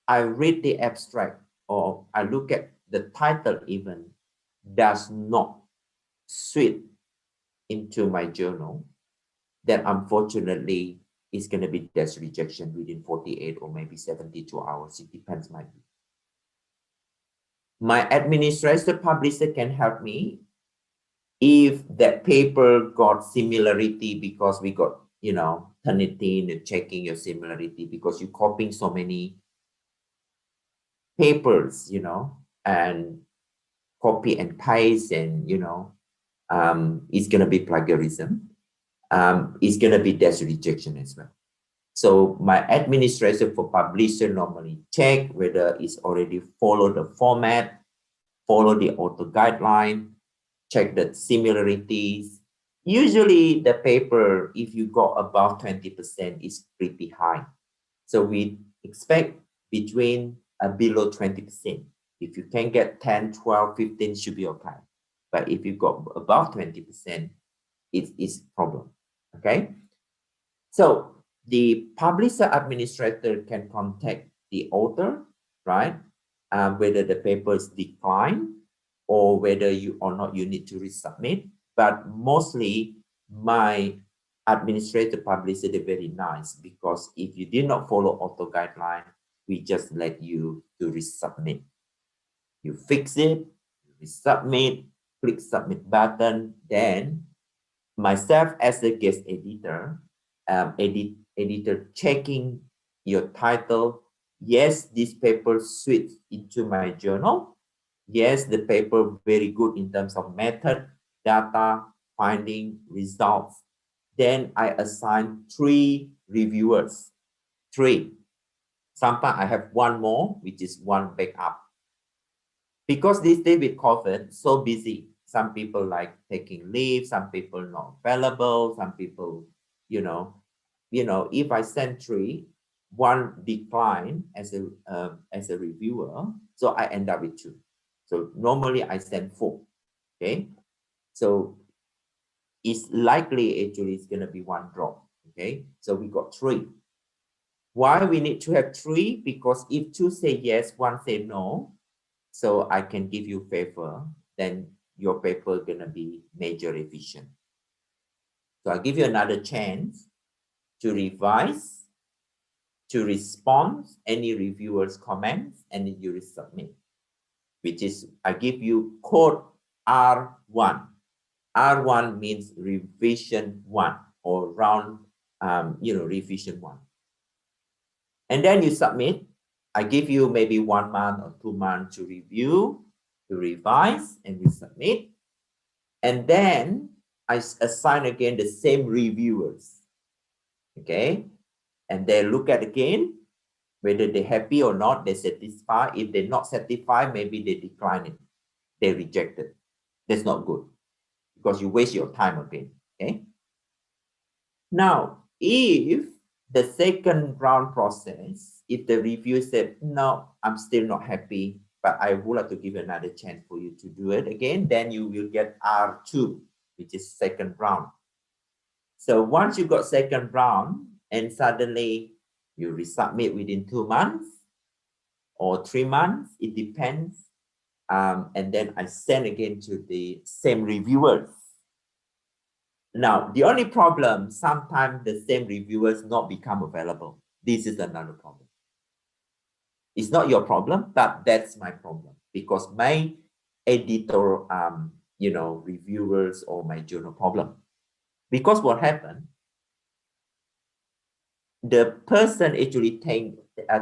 I read the abstract or I look at the title even does not fit into my journal, then unfortunately it's going to be desk rejection within 48 or maybe 72 hours. It depends my view. My administrator publisher can help me if that paper got similarity because we got, you know, Turnitin and checking your similarity because you're copying so many papers, you know, and copy and paste and, you know, it's going to be plagiarism. It's going to be desk rejection as well. So my administrator for publisher normally check whether it's already followed the format, follow the author guideline, check the similarities. Usually the paper, if you got above 20%, is pretty high. So we expect between below 20%. If you can get 10, 12, 15, should be okay. But if you got above 20%, it is a problem, okay? So the publisher administrator can contact the author, right? Whether the paper is declined or whether you or not you need to resubmit. But mostly my administrator publisher, they're very nice because if you did not follow author guideline, we just let you to resubmit. You fix it, resubmit, click submit button, then myself as the guest editor, editor checking your title. Yes, this paper suits into my journal. Yes, the paper very good in terms of method, data, finding, results. Then I assign 3 reviewers, 3. Sometimes I have 1 more, which is 1 backup. Because this day with COVID, so busy. Some people like taking leave, some people not available, some people, you know, if I send 3, 1 decline as a reviewer, so I end up with 2. So normally I send 4, okay? So it's likely actually it's gonna be 1 drop, okay? So we got 3. Why we need to have 3? Because if 2 say yes, 1 say no, so I can give you favor, then your paper gonna be major revision. So I'll give you another chance to revise, to respond any reviewers' comments, and then you resubmit, which is I give you code R1. R1 means revision 1 or round, revision 1. And then you submit. I give you maybe 1 month or 2 months to review, to revise, and resubmit. And then I assign again the same reviewers, okay? And they look at again, whether they're happy or not, they satisfy. If they're not satisfied, maybe they decline it, they reject it. That's not good because you waste your time again, okay? Now, if the second round process, if the reviewer said, no, I'm still not happy, but I would like to give another chance for you to do it again, then you will get R2, which is second round. So once you got second round and suddenly you resubmit within 2 months, or 3 months, it depends. And then I send again to the same reviewers. Now, the only problem, sometimes the same reviewers not become available. This is another problem. It's not your problem, but that's my problem, because my editor, reviewers or my journal problem. Because what happened, the person actually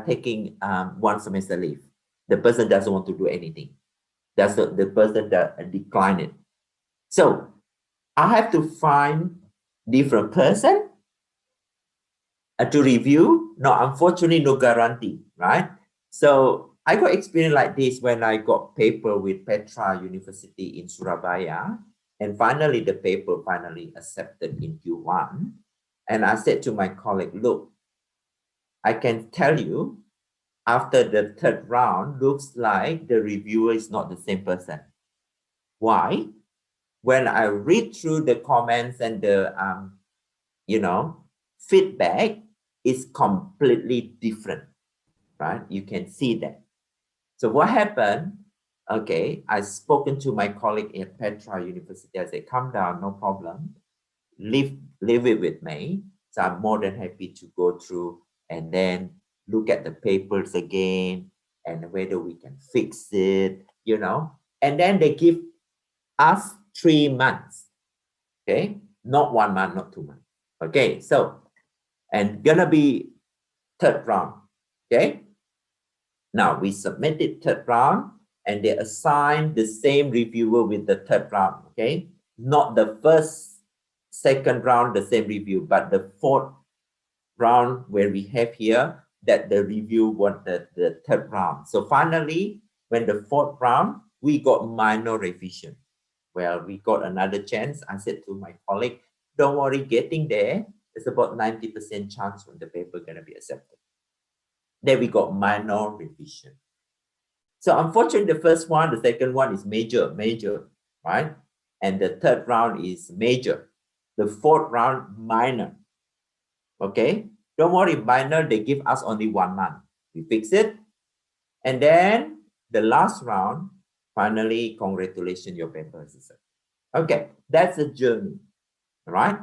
taking 1 semester leave. The person doesn't want to do anything. That's the person that declined it. So I have to find different person to review. No, unfortunately, no guarantee, right? So I got experience like this when I got paper with Petra University in Surabaya, and finally the paper finally accepted in Q1. And I said to my colleague, look, I can tell you, after the 3rd round, looks like the reviewer is not the same person. Why? When I read through the comments and the, feedback, is completely different, right? You can see that. So what happened? Okay, I spoken to my colleague at Petra University. I said, calm down, no problem. Leave it with me. So I'm more than happy to go through and then look at the papers again and whether we can fix it, And then they give us 3 months, okay? Not 1 month, not 2 months. Okay, so, and gonna be 3rd round, okay? Now we submitted 3rd round and they assigned the same reviewer with the 3rd round, okay? Not the 1st, 2nd round, the same review, but the 4th round where we have here that the review wanted the 3rd round. So finally, when the 4th round, we got minor revision. Well, we got another chance. I said to my colleague, don't worry, getting there, it's about 90% chance when the paper gonna be accepted. Then we got minor revision. So unfortunately, the first one, the second one is major, right? And the 3rd round is major. The 4th round, minor. Okay, don't worry, minor, they give us only 1 month. We fix it. And then the last round, finally, congratulations, your paper is accepted. Okay, that's a journey, right?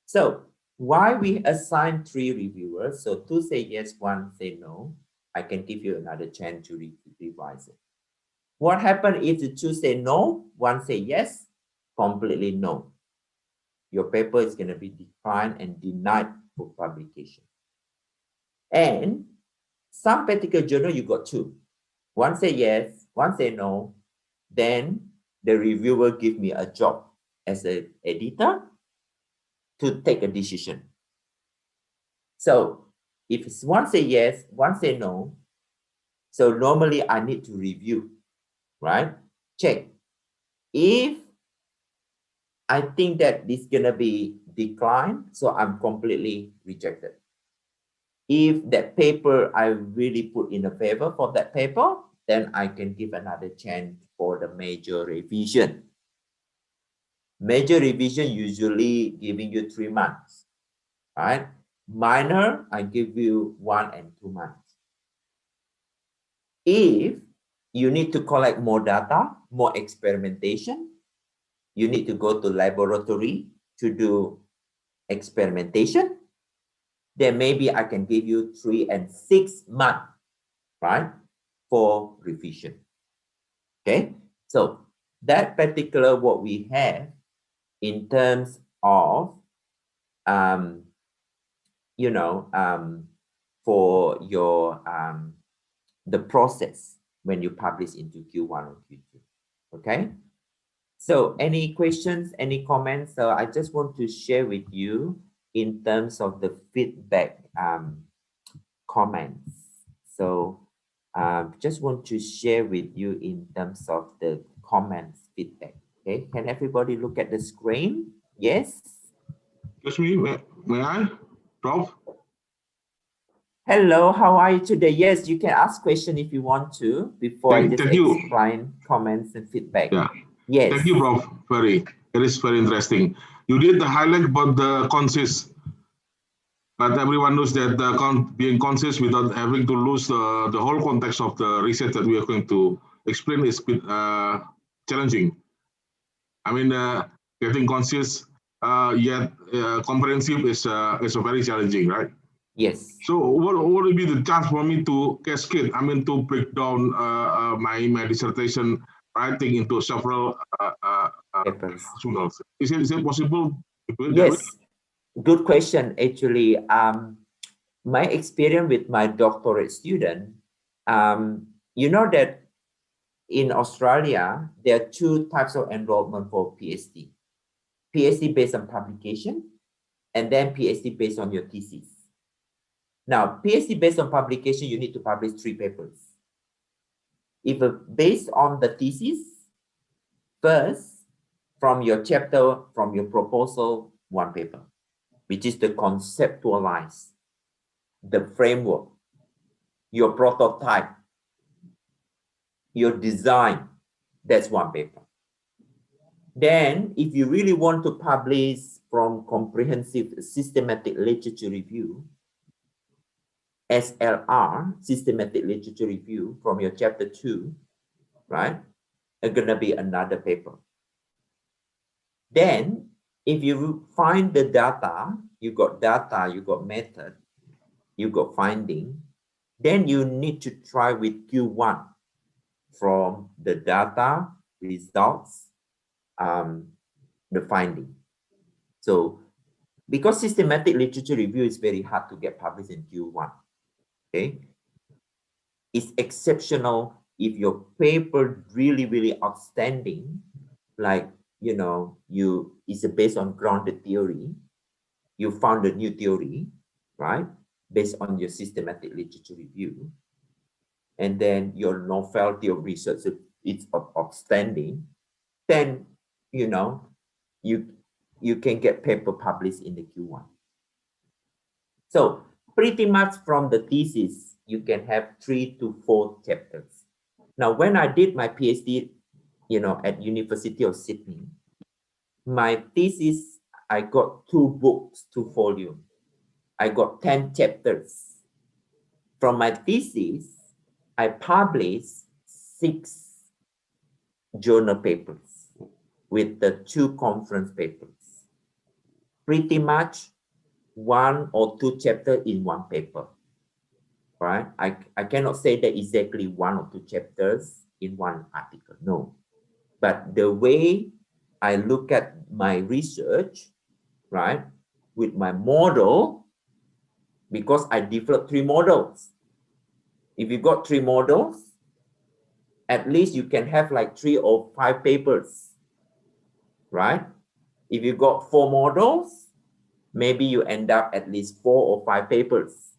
So why we assign 3 reviewers? So 2 say yes, 1 say no. I can give you another chance to revise it. What happens if the 2 say no, 1 say yes? Completely no. Your paper is going to be declined and denied for publication. And some particular journal, you got 2. 1 say yes, 1 say no. Then the reviewer give me a job as an editor to take a decision. So if 1 say yes, 1 say no, so normally I need to review, right? Check. If I think that this is gonna be declined, so I'm completely rejected. If that paper I really put in a favor for that paper, then I can give another chance for the major revision. Major revision usually giving you 3 months, right? Minor, I give you 1 and 2 months. If you need to collect more data, more experimentation, you need to go to laboratory to do experimentation, then maybe I can give you 3 and 6 months, right, for revision. Okay, so that particular what we have in terms of, for your, the process when you publish into Q1 or Q2, okay? So any questions, any comments? So I just want to share with you in terms of the feedback comments. So just want to share with you in terms of the comments feedback. Okay, can everybody look at the screen? Yes. Excuse me, may I, Prof? Hello, how are you today? Yes, you can ask question if you want to before I just you. explain comments and feedback. Yeah. Yes. Thank you, Prof. It is very interesting. You did the highlight about the consist. but everyone knows that being conscious without having to lose the whole context of the research that we are going to explain is a bit challenging. I mean, getting conscious yet comprehensive is very challenging, right? Yes. So what would be the chance for me to cascade? I mean, to break down my dissertation writing into several Papers. journals? Is it possible to do it that way? Yes. Good question. Actually, my experience with my doctorate student, you know that in Australia, there are two types of enrollment for PhD. PhD based on publication, and then PhD based on your thesis. Now, PhD based on publication, you need to publish 3 papers. If based on the thesis, first, from your chapter, from your proposal, 1 paper, which is to conceptualize the framework, your prototype, your design, that's 1 paper. Then, if you really want to publish from comprehensive systematic literature review, SLR, systematic literature review, from your chapter 2, right, it's gonna be another paper. Then, if you find the data, you got method, you got finding, then you need to try with Q1 from the data, results, the finding. So, because systematic literature review is very hard to get published in Q1, okay? It's exceptional if your paper really outstanding, like, you know, it's based on grounded theory, you found a new theory, right? Based on your systematic literature review, and then your novelty of research is outstanding, then, you know, you can get paper published in the Q1. So pretty much from the thesis, you can have 3 to 4 chapters. Now, when I did my PhD, you know, at University of Sydney, my thesis, I got 2 books, 2 volumes. I got 10 chapters. From my thesis, I published 6 journal papers with the 2 conference papers. Pretty much 1 or 2 chapters in 1 paper, right? I cannot say that exactly 1 or 2 chapters in 1 article, no. But the way I look at my research, right, with my model, because I developed 3 models. If you got 3 models, at least you can have like 3 or 5 papers, right? If you got 4 models, maybe you end up at least 4 or 5 papers,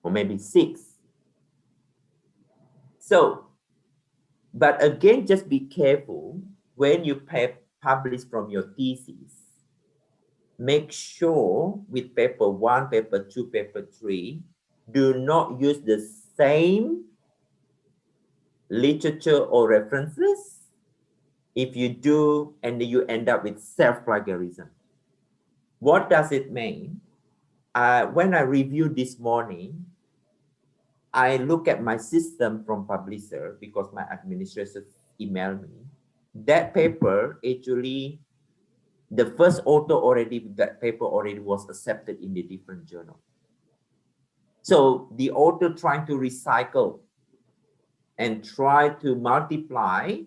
or maybe 6. So, but again, just be careful when you publish from your thesis. Make sure with paper 1, paper 2, paper 3, do not use the same literature or references. If you do, and you end up with self-plagiarism. What does it mean? When I reviewed this morning, I look at my system from publisher because my administrator emailed me. That paper, actually, the first author already, that paper already was accepted in the different journal. So the author trying to recycle and try to multiply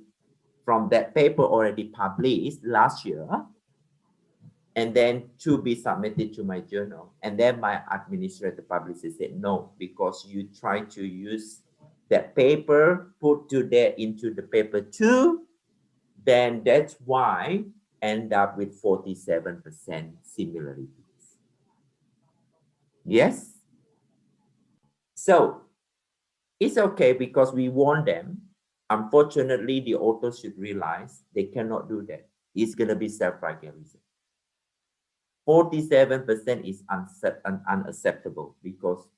from that paper already published last year, and then to be submitted to my journal. And then my administrator publisher said, no, because you try to use that paper, put to there into the paper 2, then that's why end up with 47% similarities. Yes? So it's okay because we warn them. Unfortunately, the authors should realize they cannot do that. It's going to be self-plagiarism. 47% is unacceptable because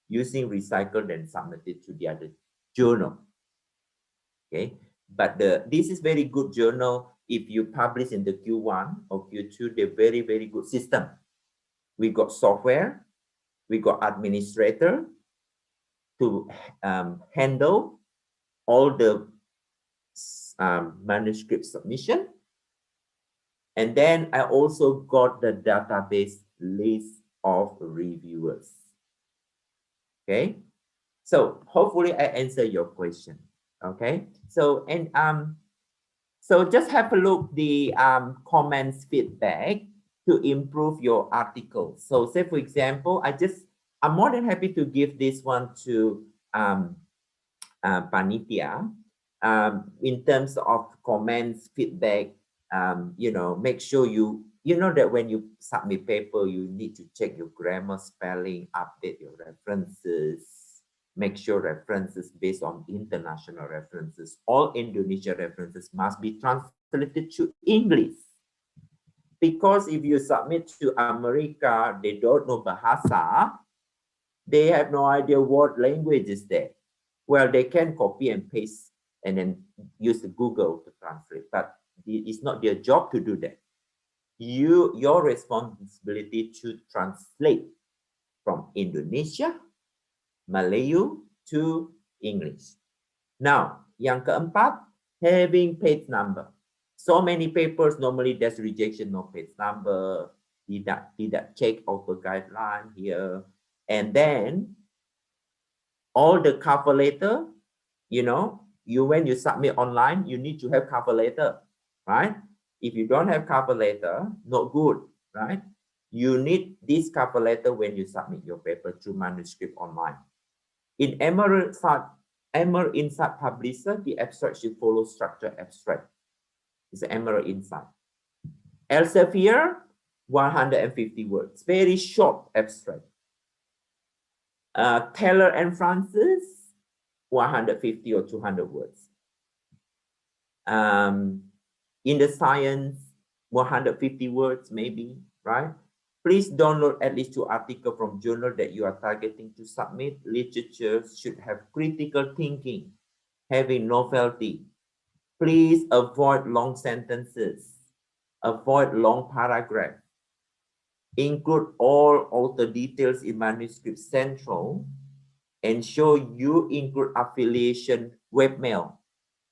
using recycled and submitted to the other journal. Okay, but this is very good journal. If you publish in the Q1 or Q2, they're very good system. We got software, We got administrator to handle all the manuscript submission. And then I also got the database list of reviewers. Okay, so hopefully I answer your question. Okay, so so just have a look the comments feedback to improve your article. So say for example, I'm more than happy to give this one to Panitia in terms of comments feedback. You know, make sure you know that when you submit paper, you need to check your grammar, spelling, update your references, make sure references based on international references. All Indonesia references must be translated to English. Because if you submit to America, they don't know Bahasa, they have no idea what language is there. Well, they can copy and paste and then use the Google to translate, but it's not their job to do that. Your responsibility to translate from Indonesia, Malayu to English. Now, yang keempat, having page number. So many papers, normally there's rejection, no page number, tidak check author guideline here. And then all the cover letter, you know, when you submit online, you need to have cover letter, right? If you don't have cover letter, not good, right? You need this cover letter when you submit your paper through manuscript online. In Emerald Insight Publisher, the abstract should follow structure abstract. It's Emerald Insight. Elsevier, 150 words, very short abstract. Taylor and Francis, 150 or 200 words. In the science, 150 words maybe, right? Please download at least 2 articles from journal that you are targeting to submit. Literature should have critical thinking, having novelty. Please avoid long sentences, avoid long paragraphs. Include all author details in manuscript central. Ensure you include affiliation webmail.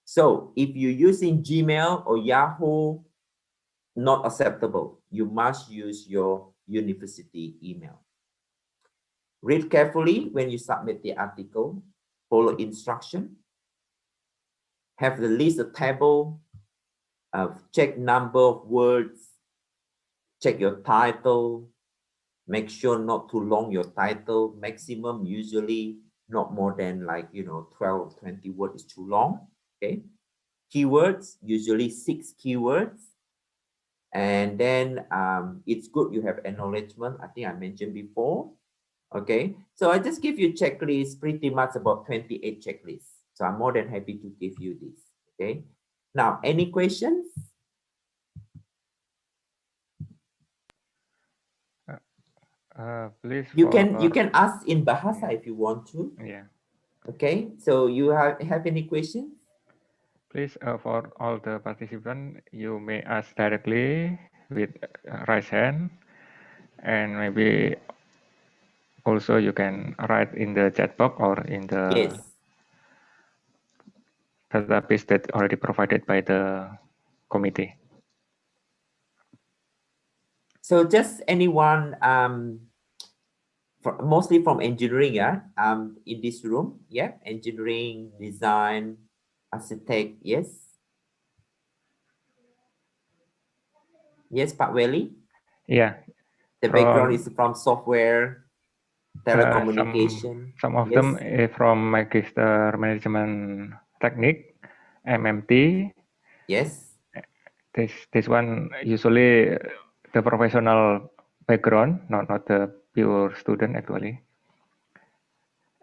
So if you're using Gmail or Yahoo, not acceptable. You must use your university email. Read carefully when you submit the article. Follow instruction. Have the list of table. Check number of words. Check your title. Make sure not too long your title. Maximum usually not more than 12, 20 words is too long. Okay. Keywords, usually 6 keywords. And then it's good you have acknowledgement. I think I mentioned before. Okay. So I just give you checklist, pretty much about 28 checklists. So I'm more than happy to give you this. Okay. Now, any questions? Please. You can ask in Bahasa if you want to. Yeah. Okay. So you have any questions? Please, for all the participants, you may ask directly with raise hand, and maybe also you can write in the chat box or in the database that already provided by the committee. So just anyone, mostly from engineering, yeah, in this room, yeah, engineering, design, architect, yes. Yes, Pak Welly? Yeah. The background is from software, telecommunication. Some of yes. them from Magister Management Technique, MMT. Yes. This one usually the professional background, not the pure student actually.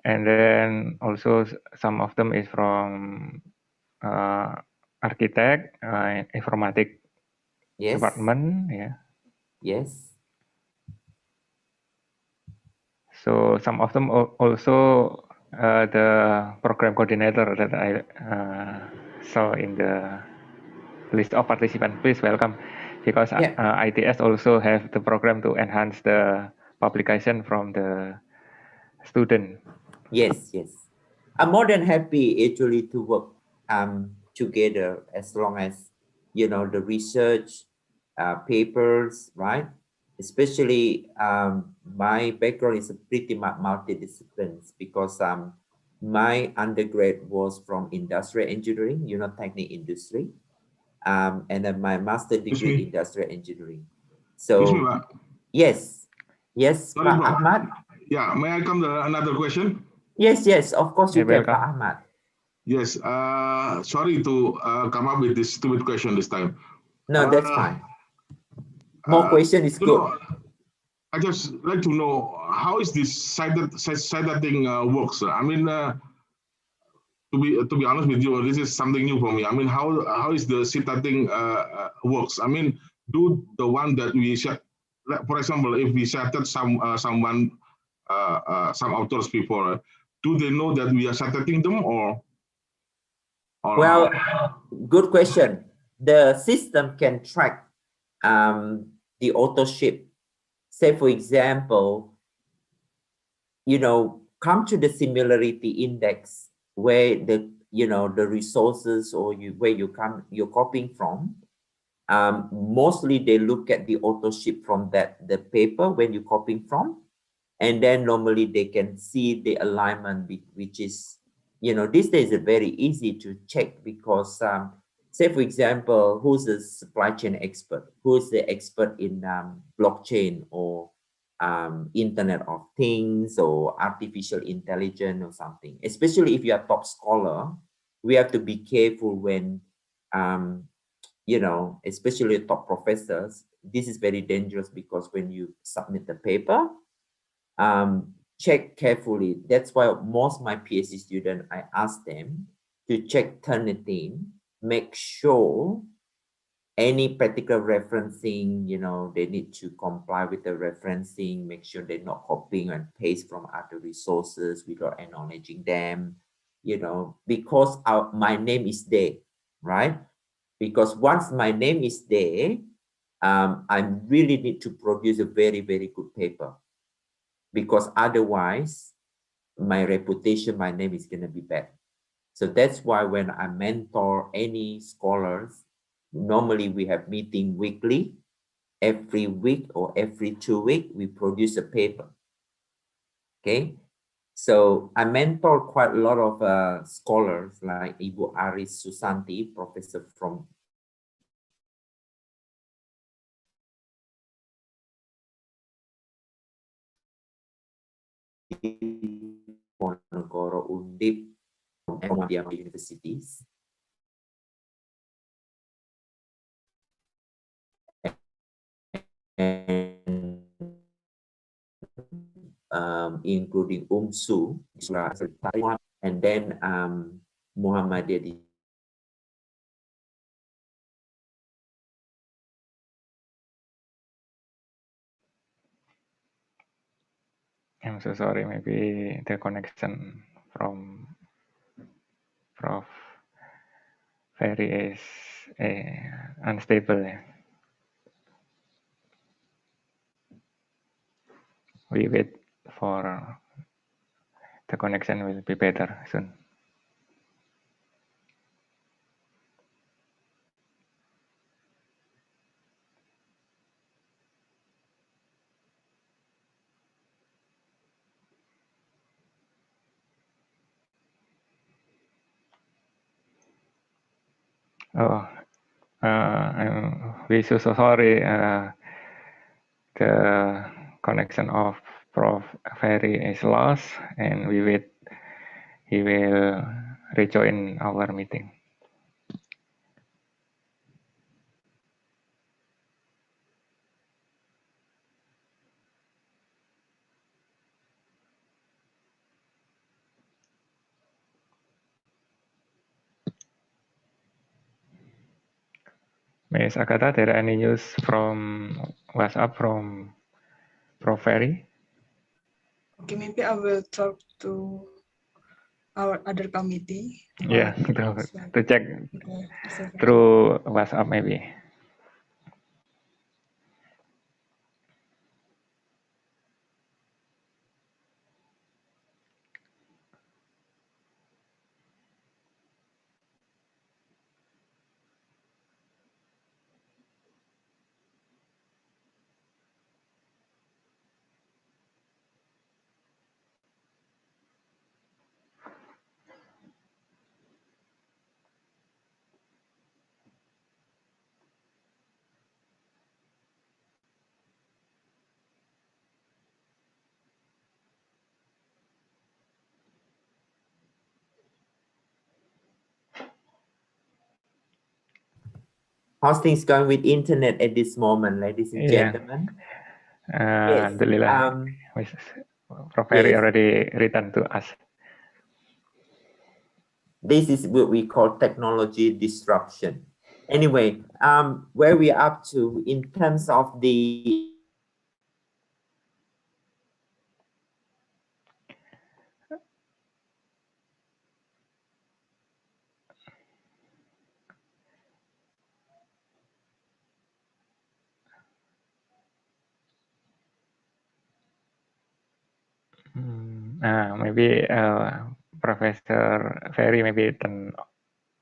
And then also some of them is from architect, informatic department, yeah. Yes. So some of them also the program coordinator that I saw in the list of participants. Please welcome, because ITS also have the program to enhance the publication from the student. Yes, yes. I'm more than happy actually to work together as long as, you know, the research papers, right? Especially my background is pretty much multidisciplines because my undergrad was from industrial engineering, you know, technical industry, and then my master degree industrial engineering. Excuse me, So Pak. yes, yes, Sorry, Pak Pak. Ahmad. Yeah, may I come to another question? Yes, yes, of course you can, Welcome. Pak Ahmad. Yes, sorry to come up with this stupid question this time. No, that's fine. More question is good. Know, I just like to know how is this cited thing works. I mean, to be honest with you, this is something new for me. I mean, how is the citing works? I mean, do the one that we set, for example, if we cited someone, some authors before, do they know that we are citing them or well, good question. The system can track the authorship. Say, for example, you know, come to the similarity index where the, you know, the resources or where you're copying from. Mostly they look at the authorship from the paper when you're copying from, and then normally they can see the alignment, which is, you know, these days it's very easy to check because say for example, who's the supply chain expert, who's the expert in blockchain or Internet of Things or artificial intelligence or something. Especially if you are top scholar, we have to be careful when you know, especially top professors, this is very dangerous because when you submit the paper, check carefully. That's why most of my PhD students, I ask them to check Turnitin, make sure any particular referencing, you know, they need to comply with the referencing, make sure they're not copying and paste from other resources without acknowledging them, you know, because my name is there, right? Because once my name is there, I really need to produce a very, very good paper because otherwise my reputation, my name is going to be bad. So that's why when I mentor any scholars, normally we have meeting weekly, every week or every 2 weeks, we produce a paper. Okay. So I mentor quite a lot of scholars like Ibu Aris Susanti, professor from Ponegoro Undip from MDM universities. And including UMSU, and then Muhammadiyah. I'm so sorry, maybe the connection from Prof. Ferry is unstable. We wait for the connection will be better soon. Oh, we're so sorry. The connection of Prof. Ferry is lost, and we wait. He will rejoin our meeting. Ms. Agatha, there any news from WhatsApp from Prof. Ferry? Okay, maybe I will talk to our other committee. Yeah, to check Okay. through WhatsApp maybe. How's things going with internet at this moment, ladies and Yeah. gentlemen? Yes. Alhamdulillah, Prof. Ferry Yes. already written to us. This is what we call technology disruption. Anyway, where we are up to in terms of the Maybe Professor Ferry maybe turn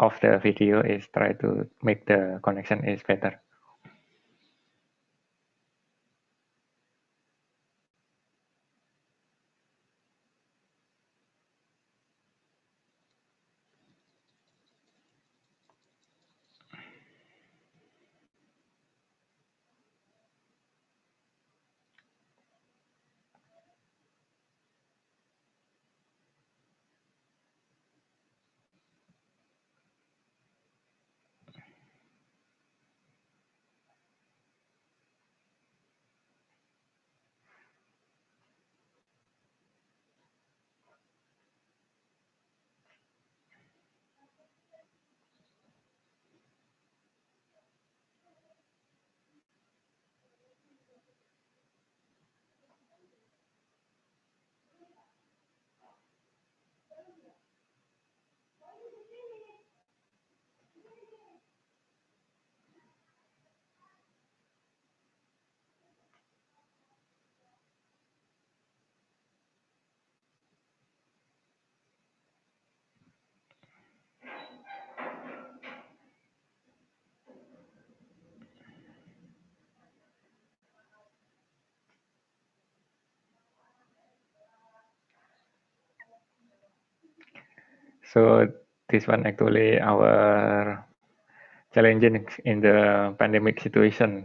off the video is try to make the connection is better. So this one actually our challenging in the pandemic situation,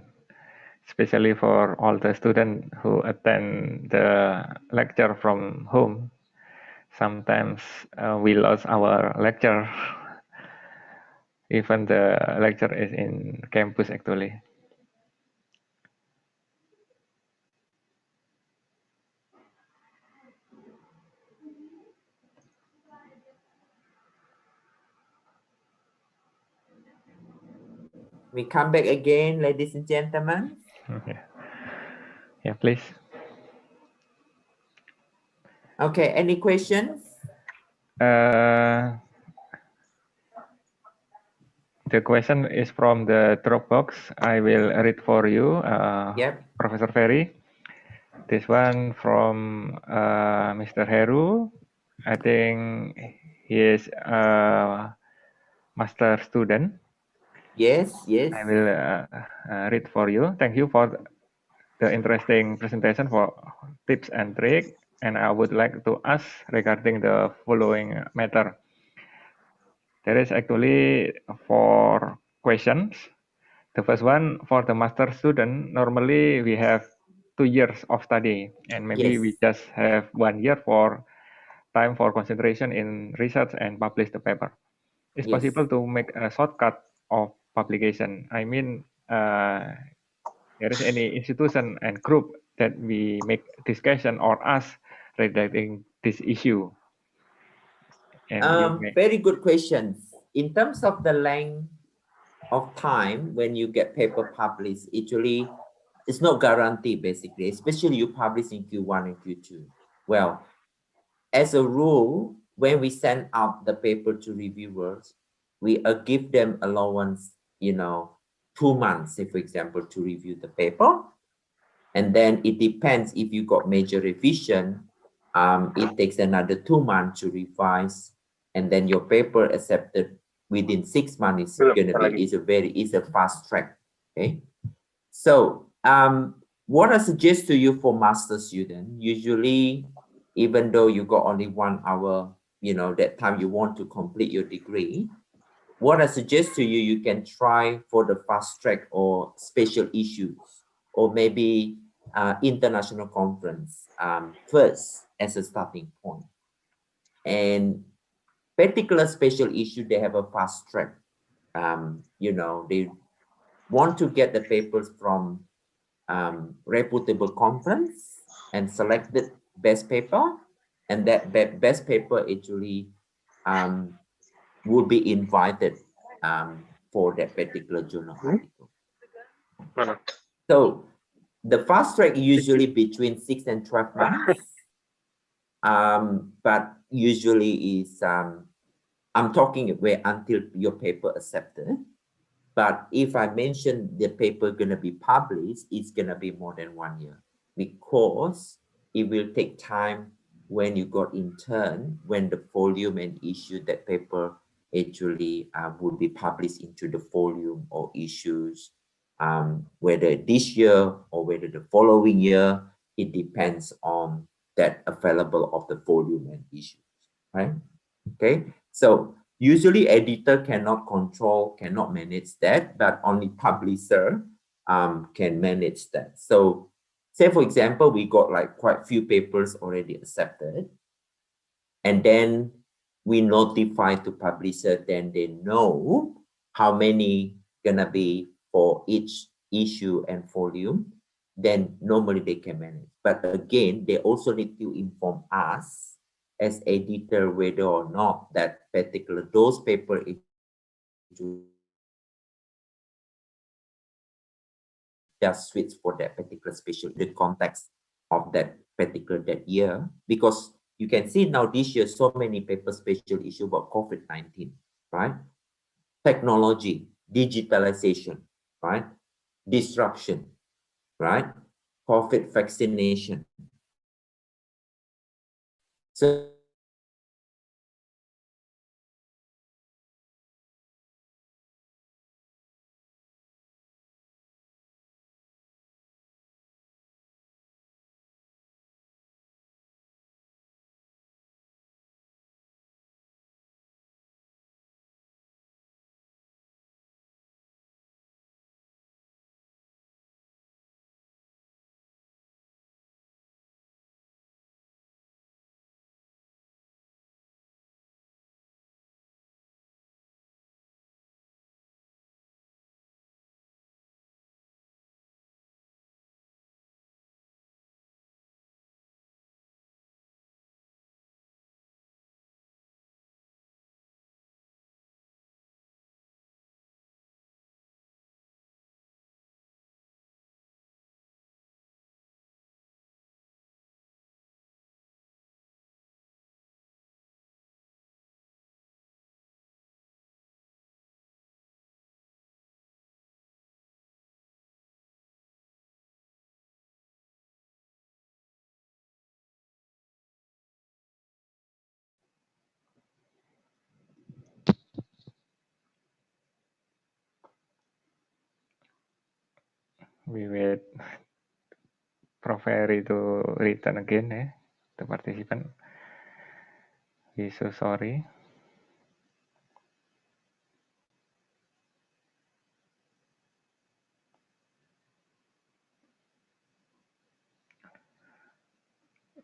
especially for all the students who attend the lecture from home. Sometimes we lost our lecture, even the lecture is in campus actually. we come back again, ladies and gentlemen. Okay. Yeah, please. Okay, any questions? The question is from the Dropbox. I will read for you, Yep. Professor Ferry. This one from Mr. Heru. I think he is a master student. Yes, yes. I will read for you. Thank you for the interesting presentation for tips and tricks. And I would like to ask regarding the following matter. There is actually 4 questions. The first one, for the master student, normally we have 2 years of study, and maybe Yes. we just have 1 year for time for concentration in research and publish the paper. It's Yes. possible to make a shortcut of publication. I mean, there is any institution and group that we make discussion or ask regarding this issue. And you may... Very good questions. In terms of the length of time when you get paper published, actually, it's not guaranteed basically, especially you publish in Q1 and Q2. Well, as a rule, when we send out the paper to reviewers, we give them allowance, 2 months, say for example, to review the paper. And then it depends if you got major revision, it takes another 2 months to revise, and then your paper accepted within 6 months is gonna be is a fast track. Okay. So what I suggest to you for master student, usually, even though you got only 1 hour, that time you want to complete your degree, what I suggest to you, you can try for the fast track or special issues, or maybe international conference first as a starting point. And particular special issue, they have a fast track. They want to get the papers from reputable conference and selected best paper, and that best paper actually would be invited for that particular journal article. So the fast track usually between 6 and 12 months, but usually is I'm talking where until your paper accepted. But if I mention the paper gonna be published, it's gonna be more than 1 year, because it will take time when you got intern, when the volume and issue that paper actually would be published into the volume or issues, whether this year or whether the following year, it depends on that available of the volume and issues, right? Okay, so usually editor cannot control, cannot manage that, but only publisher can manage that. So say, for example, we got like quite few papers already accepted, and then we notify to publisher, then they know how many gonna be for each issue and volume, then normally they can manage. But again, they also need to inform us as editor whether or not that particular those paper just switch for that particular special, the context of that particular that year, because you can see now this year so many paper special issue about COVID-19, right? Technology, digitalization, right? Disruption, right? COVID vaccination. So We wait Prof. Ferry to return again, the participant. We so sorry.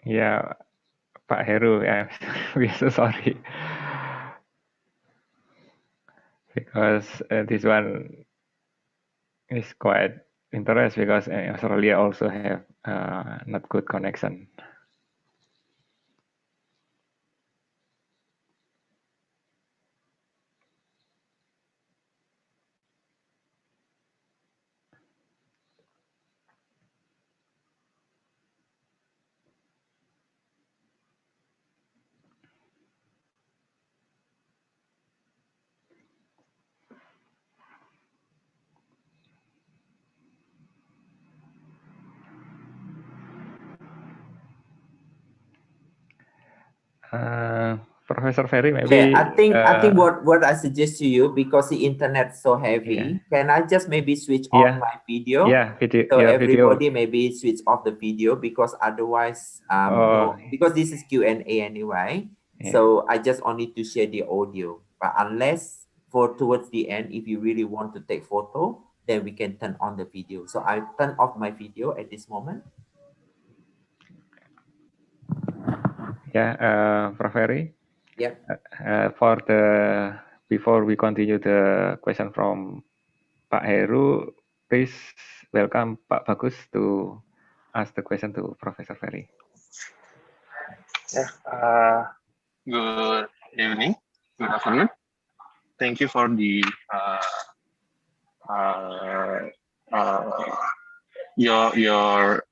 Yeah, Pak Heru, we so sorry. Because this one is quite interesting, because Australia also have not good connection. Professor Ferry, maybe. okay, I think what I suggest to you, because the internet's so heavy, can I just maybe switch on my video? Yeah, video. So Yeah, everybody video. maybe switch off the video, because otherwise, because this is Q&A anyway. Yeah. So I just only to share the audio. But unless for towards the end, if you really want to take photo, then we can turn on the video. So I turn off my video at this moment. Yeah, Prof. Ferry. Yep. Before we continue the question from Pak Heru, please welcome Pak Bagus to ask the question to Professor Ferry. Yeah, good evening, good afternoon. Thank you for the your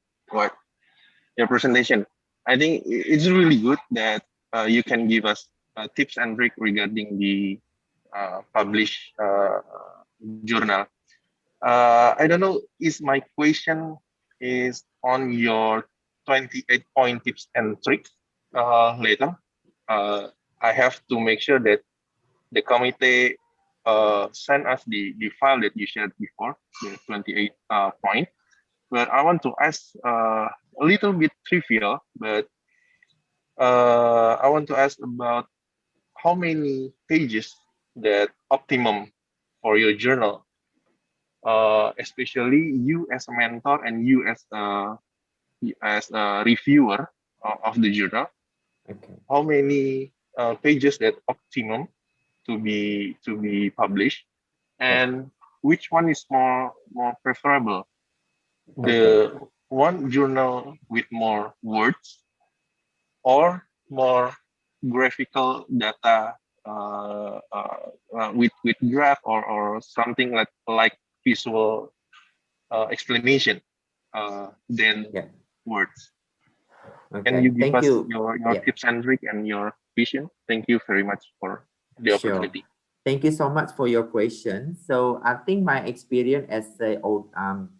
presentation. I think it's really good that you can give us tips and tricks regarding the published journal. I don't know, is my question is on your 28-point tips and tricks later. I have to make sure that the committee send us the file that you shared before, the 28 point. But I want to ask a little bit trivial, but I want to ask about how many pages that optimum for your journal, especially you as a mentor and you as a reviewer of the journal. Okay. How many pages that optimum to be published, and which one is more preferable? The one journal with more words or more graphical data with graph or something like visual explanation than words. Okay. Can you give Thank us you. your tips and trick and your vision? Thank you very much for the opportunity. Thank you so much for your question. So I think my experience as a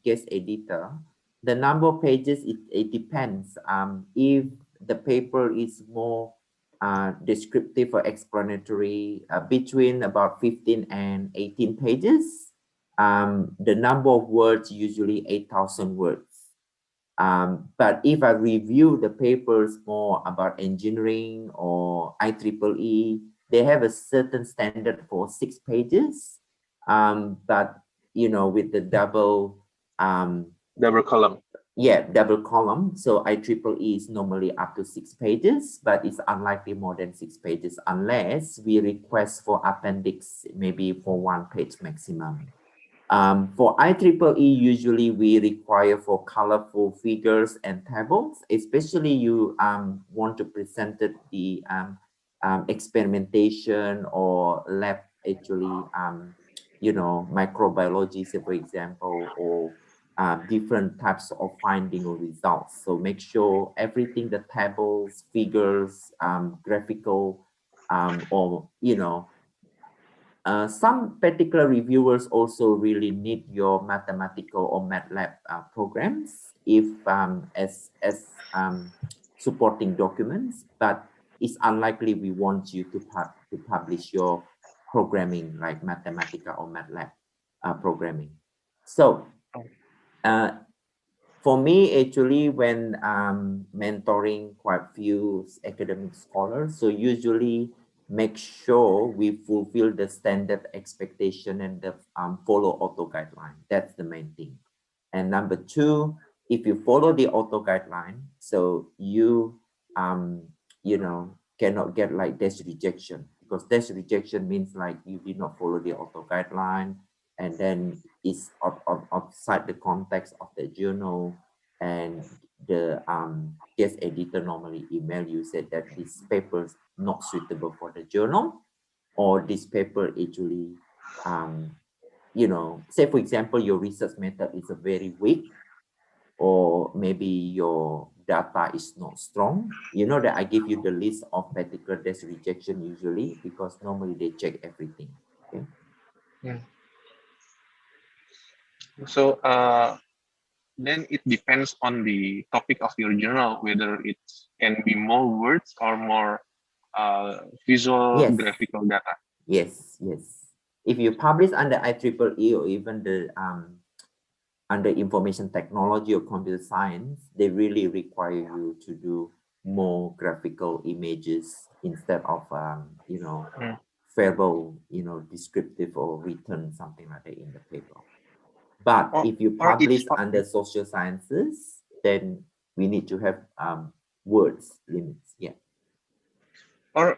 guest editor, the number of pages, it depends. If the paper is more descriptive or explanatory, between about 15 and 18 pages, the number of words usually 8,000 words. But if I review the papers more about engineering or IEEE, they have a certain standard for 6 pages. But you know, with the double column. Yeah, double column. So IEEE is normally up to 6 pages, but it's unlikely more than 6 pages unless we request for appendix, maybe for 1 page maximum. For IEEE, usually we require for colorful figures and tables, especially you want to present the experimentation or lab actually, you know, microbiology, say for example, or different types of finding or results. So make sure everything, the tables, figures, graphical, or, you know, some particular reviewers also really need your mathematical or MATLAB programs if as supporting documents, but it's unlikely we want you to publish your programming like Mathematica or MATLAB programming. So for me, actually, when mentoring quite few academic scholars, so usually make sure we fulfill the standard expectation and the follow auto guideline. That's the main thing. And number 2, if you follow the auto guideline, so you you know, cannot get like desk rejection, because desk rejection means like you did not follow the auto guideline, and then it's outside the context of the journal, and the guest editor normally email you, said that this paper is not suitable for the journal, or this paper actually you know, say for example your research method is a very weak, or maybe your data is not strong. You know that I give you the list of particular desk rejection usually, because normally they check everything. Okay. Yeah. So then it depends on the topic of your journal, whether it can be more words or more visual graphical data. Yes. If you publish under IEEE or even the under information technology or computer science, they really require you to do more graphical images instead of you know, verbal, you know, descriptive or written something like that in the paper. But if you publish under social sciences, then we need to have words limits. Yeah. Or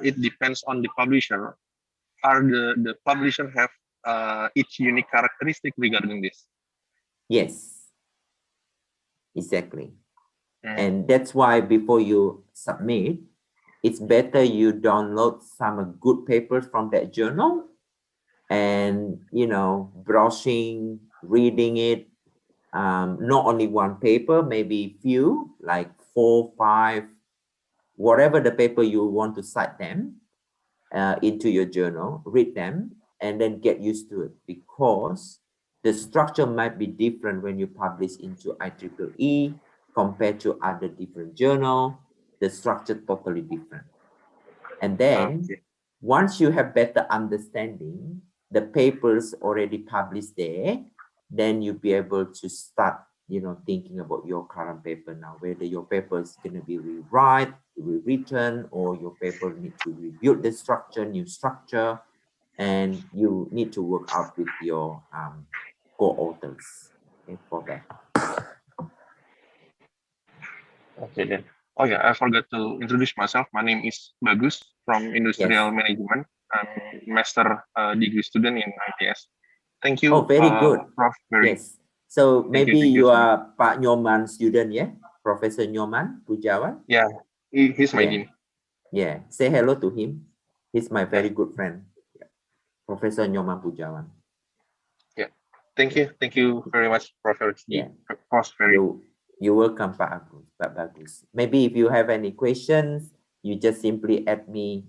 it depends on the publisher. Are the publisher have its unique characteristic regarding this. Yes, exactly. And that's why before you submit, it's better you download some good papers from that journal and, you know, browsing, reading it, not only one paper, maybe few, like 4, 5, whatever the paper you want to cite them into your journal, read them, and then get used to it, because the structure might be different when you publish into IEEE compared to other different journal. The structure totally different. And then once you have better understanding, the papers already published there, then you'll be able to start, you know, thinking about your current paper now, whether your paper is going to be rewritten, or your paper need to rebuild the structure, new structure, and you need to work out with your co-authors, okay, for that. Okay then. Oh yeah, I forgot to introduce myself. My name is Bagus from Industrial Management. I'm master degree student in ITS. Thank you. Oh, very good. Prof. Ferry. Yes. So maybe thank you so are Pak Nyoman student, yeah? Professor Nyoman Pujawan? Yeah, he's my Yeah. dean. Yeah. Say hello to him. He's my very Yeah. good friend. Yeah. Professor Nyoman Pujawan. Yeah. Thank you. Thank you very much, Professor Jie. Yeah. Prof. Ferry. You're welcome, Pak Bagus. Maybe if you have any questions, you just simply add me,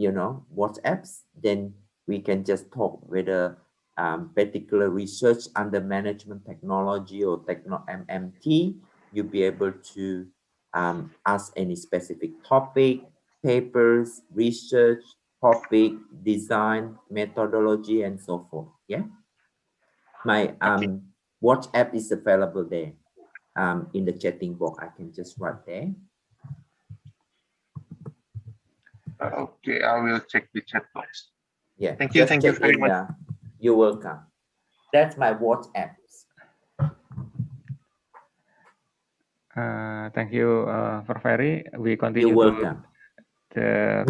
you know, WhatsApps, then we can just talk whether particular research under management technology or MMT, you'll be able to ask any specific topic, papers, research, topic, design, methodology, and so forth. Yeah. My WhatsApp is available there. In the chatting box, I can just write there. Okay, I will check the chat box. Yeah, thank you very much. You're welcome. That's my WhatsApp. Thank you, for Ferry. We continue. You're welcome.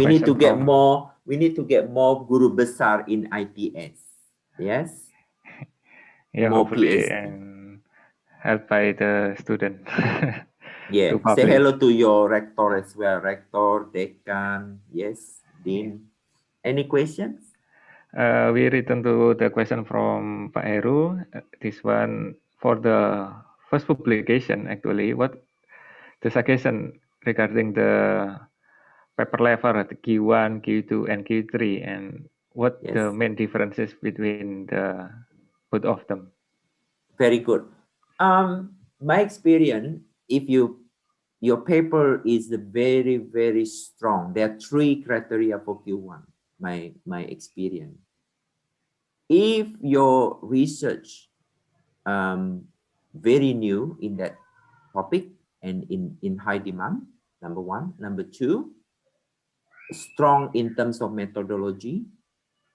We need to get more. We need to get more guru besar in ITS. Yes. Yeah, more hopefully, PhD. and helped by the student. Yeah. Say hello to your rector as well. Rector, decan. Yes, dean. Any questions? We return to the question from Pak Heru. This one for the first publication, actually, what the suggestion regarding the paper level at Q1, Q2, and Q3, and what the main differences between the both of them? Very good. My experience, if your paper is very, very strong, there are 3 criteria for Q1, my experience. If your research very new in that topic and in high demand, number 1. Number 2, strong in terms of methodology,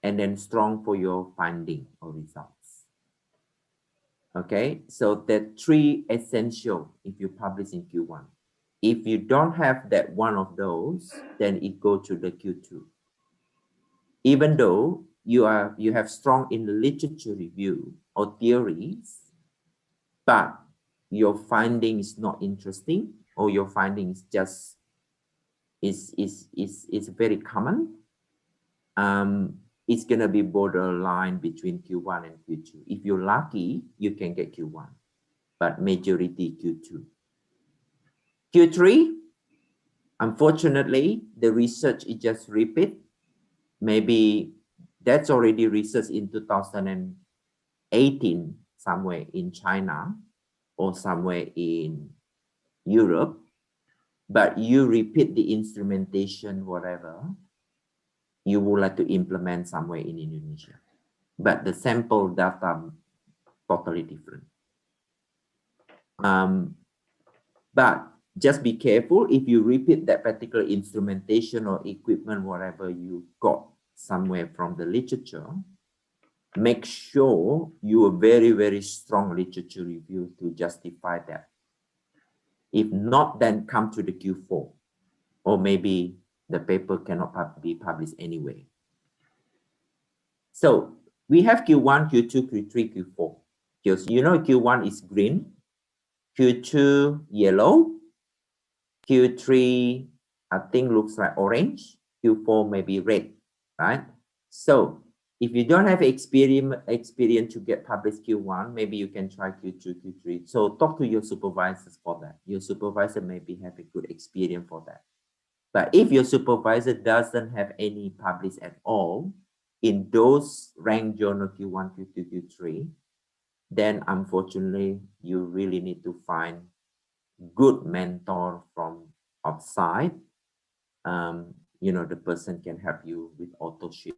and then strong for your finding or results. Okay, so the 3 essential if you publish in Q1. If you don't have that one of those, then it go to the Q2. Even though you have strong in the literature review or theories, but your finding is not interesting, or your finding is just is very common, it's gonna be borderline between Q1 and Q2. If you're lucky, you can get Q1, but majority Q2. Q3, unfortunately, the research is just repeat. Maybe that's already research in 2018 somewhere in China or somewhere in Europe, but you repeat the instrumentation, whatever, you would like to implement somewhere in Indonesia. But the sample data totally different. But just be careful if you repeat that particular instrumentation or equipment, whatever you got somewhere from the literature, make sure you are very, very strong literature review to justify that. If not, then come to the Q4, or maybe the paper cannot be published anyway. So we have Q1, Q2, Q3, Q4. Because you know Q1 is green, Q2 yellow, Q3 I think looks like orange, Q4 maybe red, right? So if you don't have experience to get published Q1, maybe you can try Q2, Q3. So talk to your supervisors for that. Your supervisor maybe have a good experience for that. But if your supervisor doesn't have any published at all in those ranked journal Q1, Q2, Q3, then unfortunately, you really need to find good mentor from outside. You know, the person can help you with authorship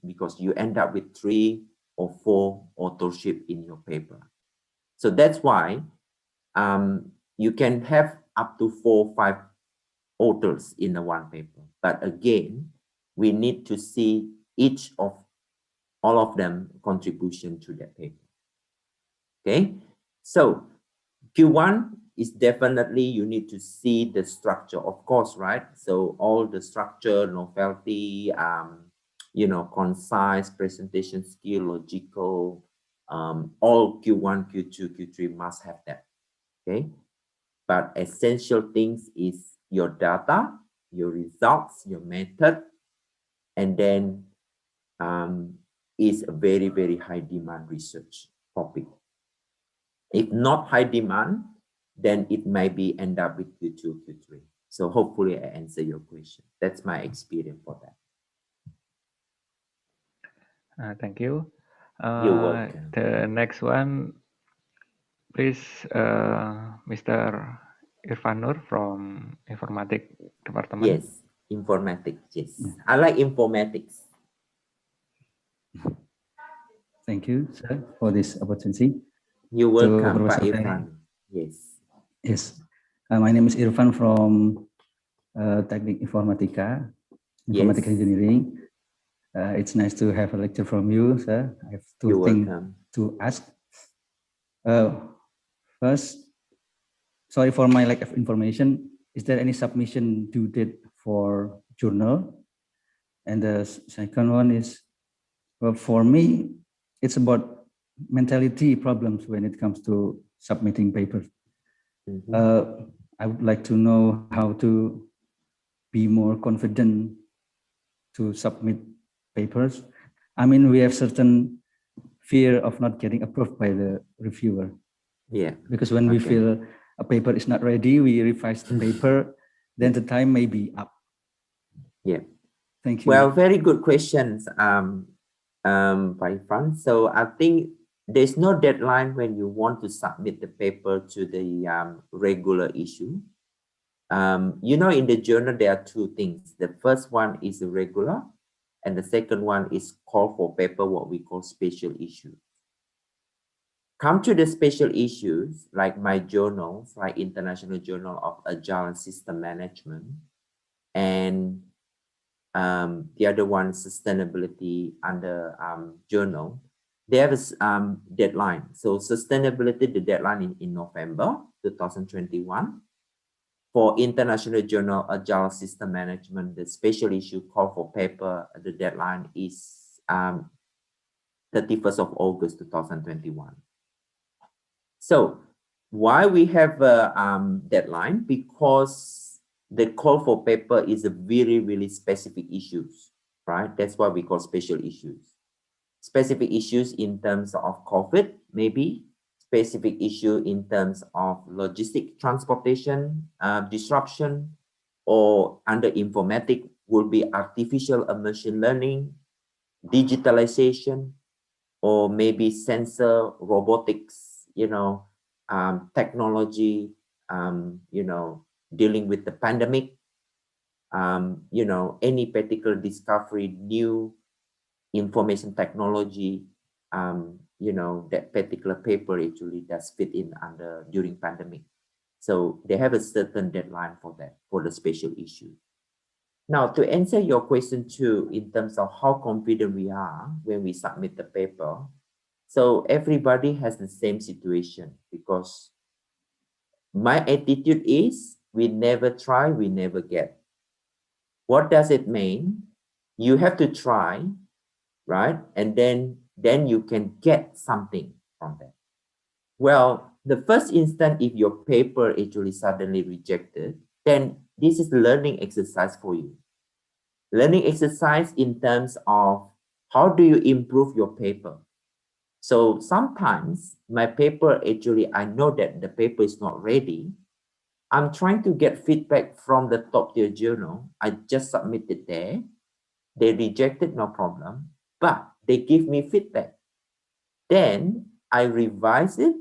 because you end up with 3 or 4 authorship in your paper. So that's why you can have up to 4 or 5 authors in the one paper. But again, we need to see each of all of them contribution to that paper. Okay, so Q1 is definitely you need to see the structure, of course, right? So all the structure, novelty, you know, concise, presentation skill, logical, all Q1, Q2, Q3 must have that. Okay, but essential things is your data, your results, your method, and then is a very, very high demand research topic. If not high demand, then it might be end up with Q2, Q3. So hopefully I answer your question. That's my experience for that. Thank you. You're welcome. The next one, please, Mr. Irfanur from Informatics Department. Yes, informatics. Yes, I like informatics. Thank you, sir, for this opportunity. You're welcome, Pak Irfan. Yes. Yes. My name is Irfan from Teknik Informatika, Informatics Engineering. It's nice to have a lecture from you, sir. I have 2 things to ask. First, sorry for my lack of information. Is there any submission due date for journal? And the second one is, well, for me, it's about mentality problems when it comes to submitting papers. I would like to know how to be more confident to submit papers. I mean, we have certain fear of not getting approved by the reviewer. Yeah. Because when we feel a paper is not ready, we revise the paper, then the time may be up. Yeah. Thank you. Well, very good questions, Irfan. So I think there's no deadline when you want to submit the paper to the regular issue. You know, in the journal, there are 2 things. The first one is the regular, and the second one is call for paper, what we call special issues. Come to the special issues, like my journals, like International Journal of Agile and System Management, and the other one, sustainability under journal. They have a deadline. So sustainability, the deadline in November 2021. For International Journal Agile System Management, the special issue call for paper, the deadline is 31st of August 2021. So why we have a deadline? Because the call for paper is a very, really specific issues, right? That's why we call special issues. Specific issues in terms of COVID, maybe. Specific issue in terms of logistic transportation disruption, or under informatics will be artificial and machine learning, digitalization, or maybe sensor robotics, you know, technology, you know, dealing with the pandemic, you know, any particular discovery, new information technology, you know, that particular paper actually does fit in under during pandemic. So they have a certain deadline for that, for the special issue. Now, to answer your question too, in terms of how confident we are when we submit the paper, so everybody has the same situation, because my attitude is we never try, we never get. What does it mean? You have to try, right? And then then you can get something from that. Well, the first instance, if your paper actually suddenly rejected, then this is learning exercise for you. Learning exercise in terms of how do you improve your paper. So sometimes my paper, actually, I know that the paper is not ready. I'm trying to get feedback from the top tier journal. I just submitted there. They rejected, no problem, but they give me feedback. Then I revise it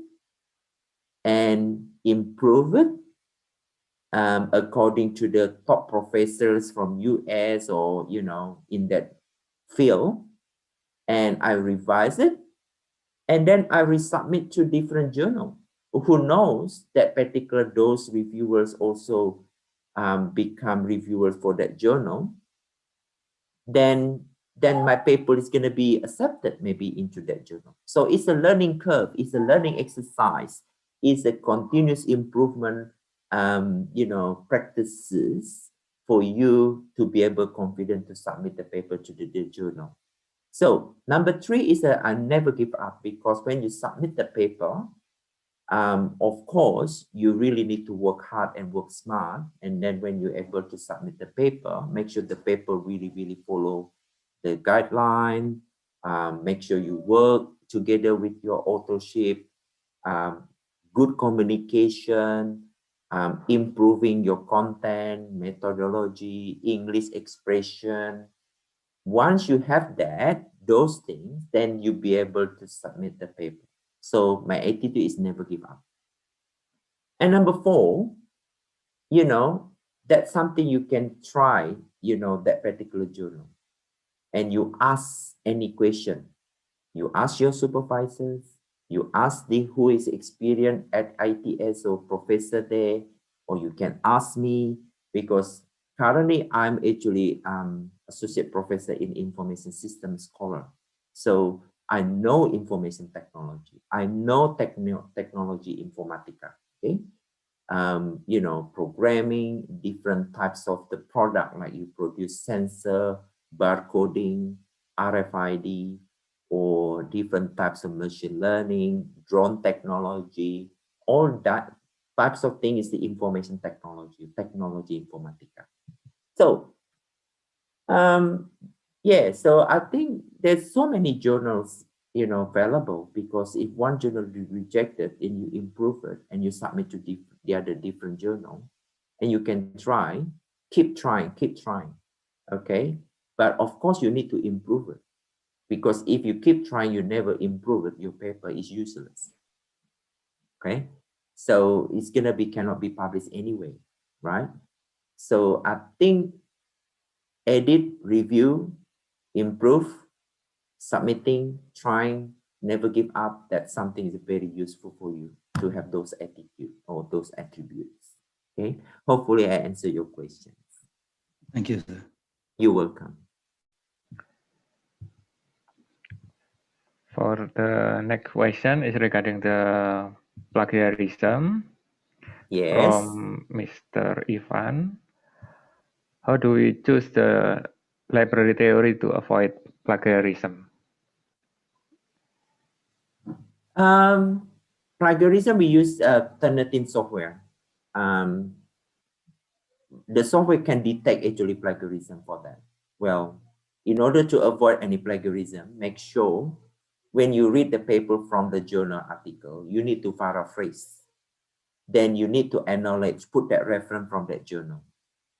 and improve it according to the top professors from US or, you know, in that field. And I revise it. And then I resubmit to different journal. Who knows that particular those reviewers also become reviewers for that journal. Then my paper is going to be accepted maybe into that journal. So it's a learning curve. It's a learning exercise. It's a continuous improvement, you know, practices for you to be able confident to submit the paper to the journal. So number 3 is that I never give up, because when you submit the paper, of course, you really need to work hard and work smart. And then when you're able to submit the paper, make sure the paper really follow the guideline. Make sure you work together with your authorship, good communication, improving your content, methodology, English expression. Once you have that, those things, then you'll be able to submit the paper. So my attitude is never give up. And number 4, you know, that's something you can try, you know, that particular journal. And you ask any question. You ask your supervisors, you ask the who is experienced at ITS or professor there, or you can ask me, because currently I'm actually associate professor in information systems scholar. So I know information technology. I know technology informatica, okay? You know, programming, different types of the product, like you produce sensor, barcoding, RFID, or different types of machine learning, drone technology, all that types of thing is the information technology informatica. So, yeah, so I think there's so many journals, you know, available, because if one journal is rejected, then you improve it and you submit to the other different journal, and you can try, keep trying, okay? But of course, you need to improve it, because if you keep trying, you never improve it, your paper is useless, okay? So it's gonna be, cannot be published anyway, right? So I think edit, review, improve, submitting, trying, never give up, that's something is very useful for you to have those attitude or those attributes. Okay, hopefully I answer your questions. Thank you, sir. You're welcome. For the next question is regarding the plagiarism. Yes. From Mr. Ivan. How do we choose the library theory to avoid plagiarism? Plagiarism, we use Turnitin software. The software can detect actually plagiarism for that. Well, in order to avoid any plagiarism, make sure when you read the paper from the journal article, you need to paraphrase. Then you need to acknowledge, put that reference from that journal.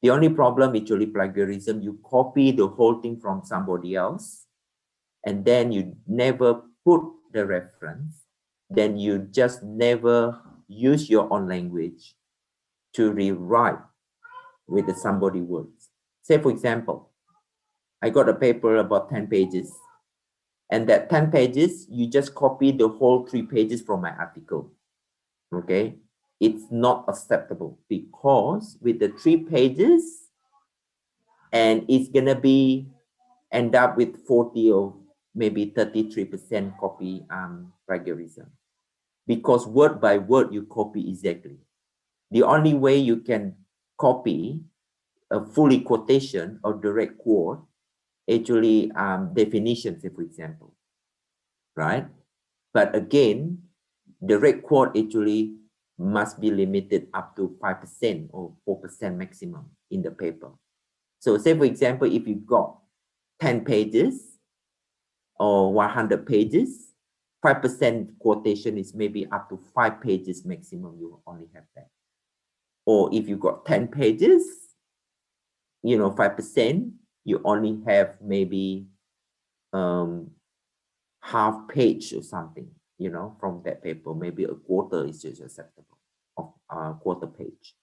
The only problem actually plagiarism, you copy the whole thing from somebody else, and then you never put the reference, then you just never use your own language to rewrite with the somebody words. Say for example, I got a paper about 10 pages, and that 10 pages, you just copy the whole 3 pages from my article, okay? It's not acceptable, because with the 3 pages, and it's gonna be end up with 40 or maybe 33% copy plagiarism, because word by word you copy exactly. The only way you can copy a fully quotation or direct quote, actually definitions, for example. right? But again, the red quote actually must be limited up to 5% or 4% maximum in the paper. So say, for example, if you've got 10 pages or 100 pages, 5% quotation is maybe up to 5 pages maximum, you only have that. Or if you got 10 pages, 5%, you only have maybe half page or something, from that paper. Maybe a quarter is just acceptable, of quarter page.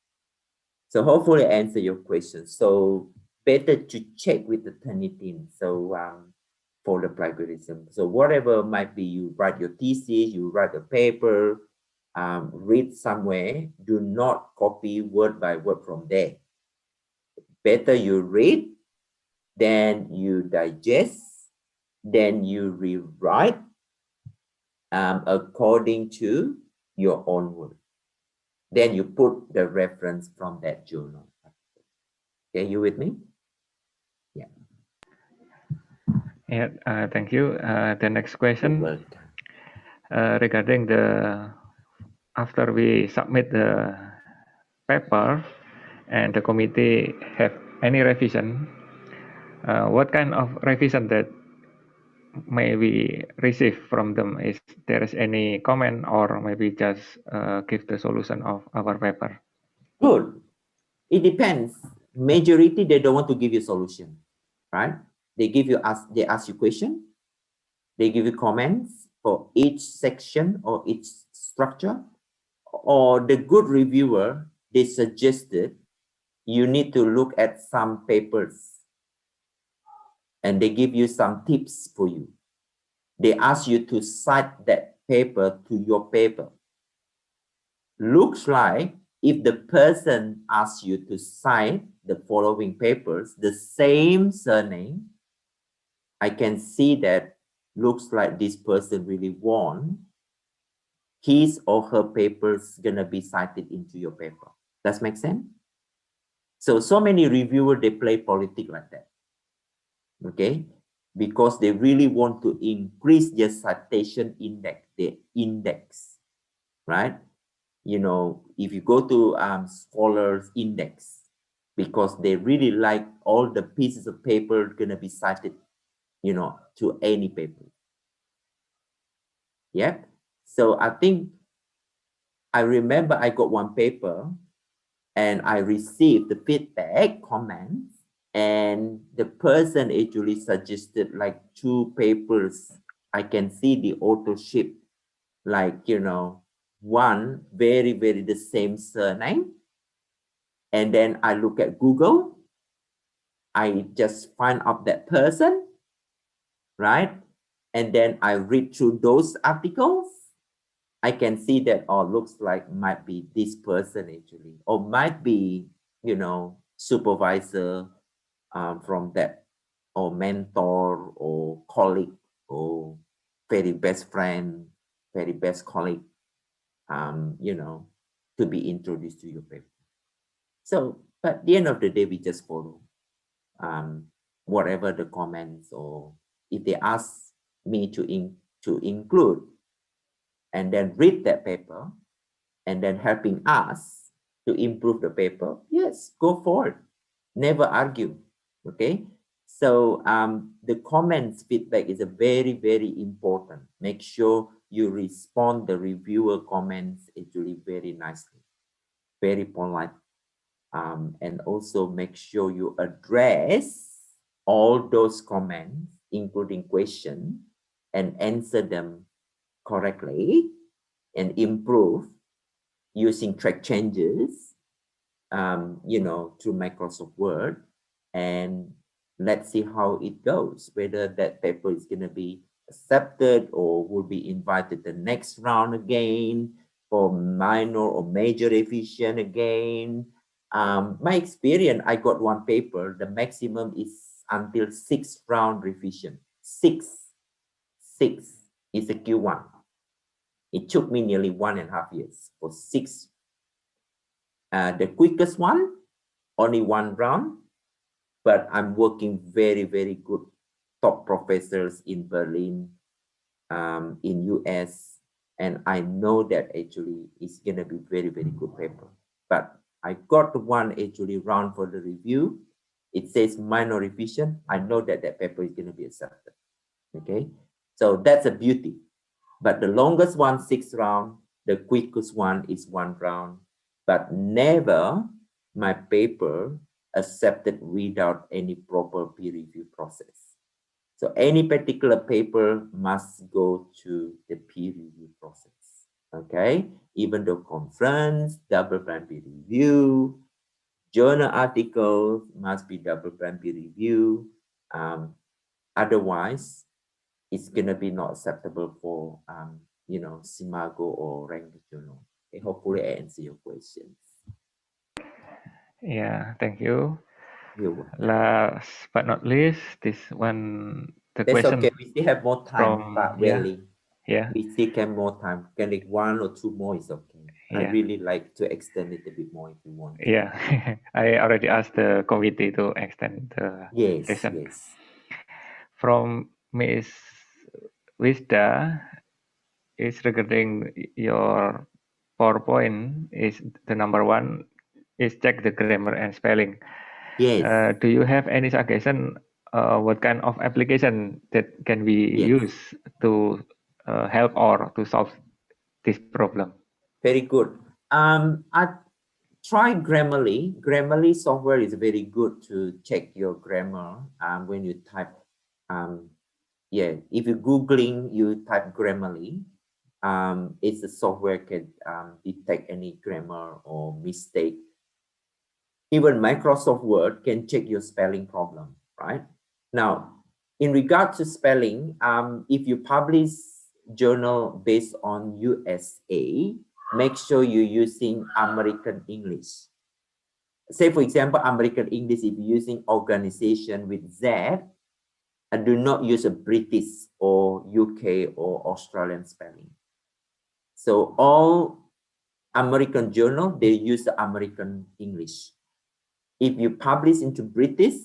So hopefully I answer your question. So better to check with the Turnitin. So for the plagiarism. So whatever might be, you write your thesis, you write a paper, read somewhere, do not copy word by word from there. Better you read, then you digest, then you rewrite according to your own word. Then you put the reference from that journal. Okay, you with me? Yeah. Yeah, thank you. The next question regarding after we submit the paper and the committee have any revision, what kind of revision that may we receive from them? Is there is any comment or maybe just give the solution of our paper? Good. It depends. Majority, they don't want to give you solution, right? They ask you question. They give you comments for each section or each structure. Or the good reviewer, they suggested you need to look at some papers and they give you some tips for you. They ask you to cite that paper to your paper. Looks like if the person asks you to cite the following papers, the same surname, I can see that looks like this person really want his or her papers gonna be cited into your paper. Does make sense? So many reviewers, they play politics like that. Okay, because they really want to increase their citation index, their index, right? If you go to scholars index, because they really like all the pieces of paper gonna be cited, to any paper. Yep. So I think I remember I got one paper and I received the feedback comments, and the person actually suggested like 2 papers. I can see the authorship, like, one very, very the same surname. And then I look at Google, I just find out that person, right? And then I read through those articles. I can see that, looks like might be this person actually, or might be, supervisor from that, or mentor, or colleague, or very best friend, very best colleague, to be introduced to your paper. So, but at the end of the day, we just follow whatever the comments, or if they ask me to include, and then read that paper, and then helping us to improve the paper, yes, go forward. Never argue, okay? So the comments feedback is a very, very important. Make sure you respond the reviewer comments actually very nicely, very polite. And also make sure you address all those comments, including questions, and answer them correctly and improve using track changes, through Microsoft Word. And let's see how it goes, whether that paper is going to be accepted or will be invited the next round again for minor or major revision again. My experience, I got one paper, the maximum is until 6th round revision. 6 is a Q1. It took me nearly 1.5 years for 6. The quickest one, only 1 round, but I'm working very, very good top professors in Berlin, in US, and I know that actually it's gonna be very, very good paper. But I got one actually round for the review. It says minor revision. I know that that paper is gonna be accepted. Okay, so that's a beauty. But the longest one, 6 round, the quickest one is 1 round, but never my paper accepted without any proper peer review process. So any particular paper must go to the peer review process. Okay, even the conference, double-blind peer review, journal articles must be double-blind peer review. Otherwise, it's gonna be not acceptable for Simago or ranked journal. Okay, hopefully I answer your questions. Yeah, thank you. You're welcome. Last but not least, this one, the That's question okay. We still have more time, from but really, yeah, we still have more time. Can like 1 or 2 more is okay. I yeah, really like to extend it a bit more if you want. yeah. I already asked the committee to extend the Yes, session. yes. From Miss Wisda is regarding your PowerPoint is the number 1 is check the grammar and spelling. Yes. Do you have any suggestion what kind of application that can be Yes. used to help or to solve this problem? Very good. I try Grammarly. Grammarly software is very good to check your grammar when you type. Yeah, if you're Googling, you type Grammarly. It's a software can detect any grammar or mistake. Even Microsoft Word can check your spelling problem, right? Now, in regard to spelling, if you publish journal based on USA, make sure you're using American English. Say, for example, American English, if you're using organization with Z, and do not use a British or UK or Australian spelling. So all American journal, they use the American English. If you publish into British,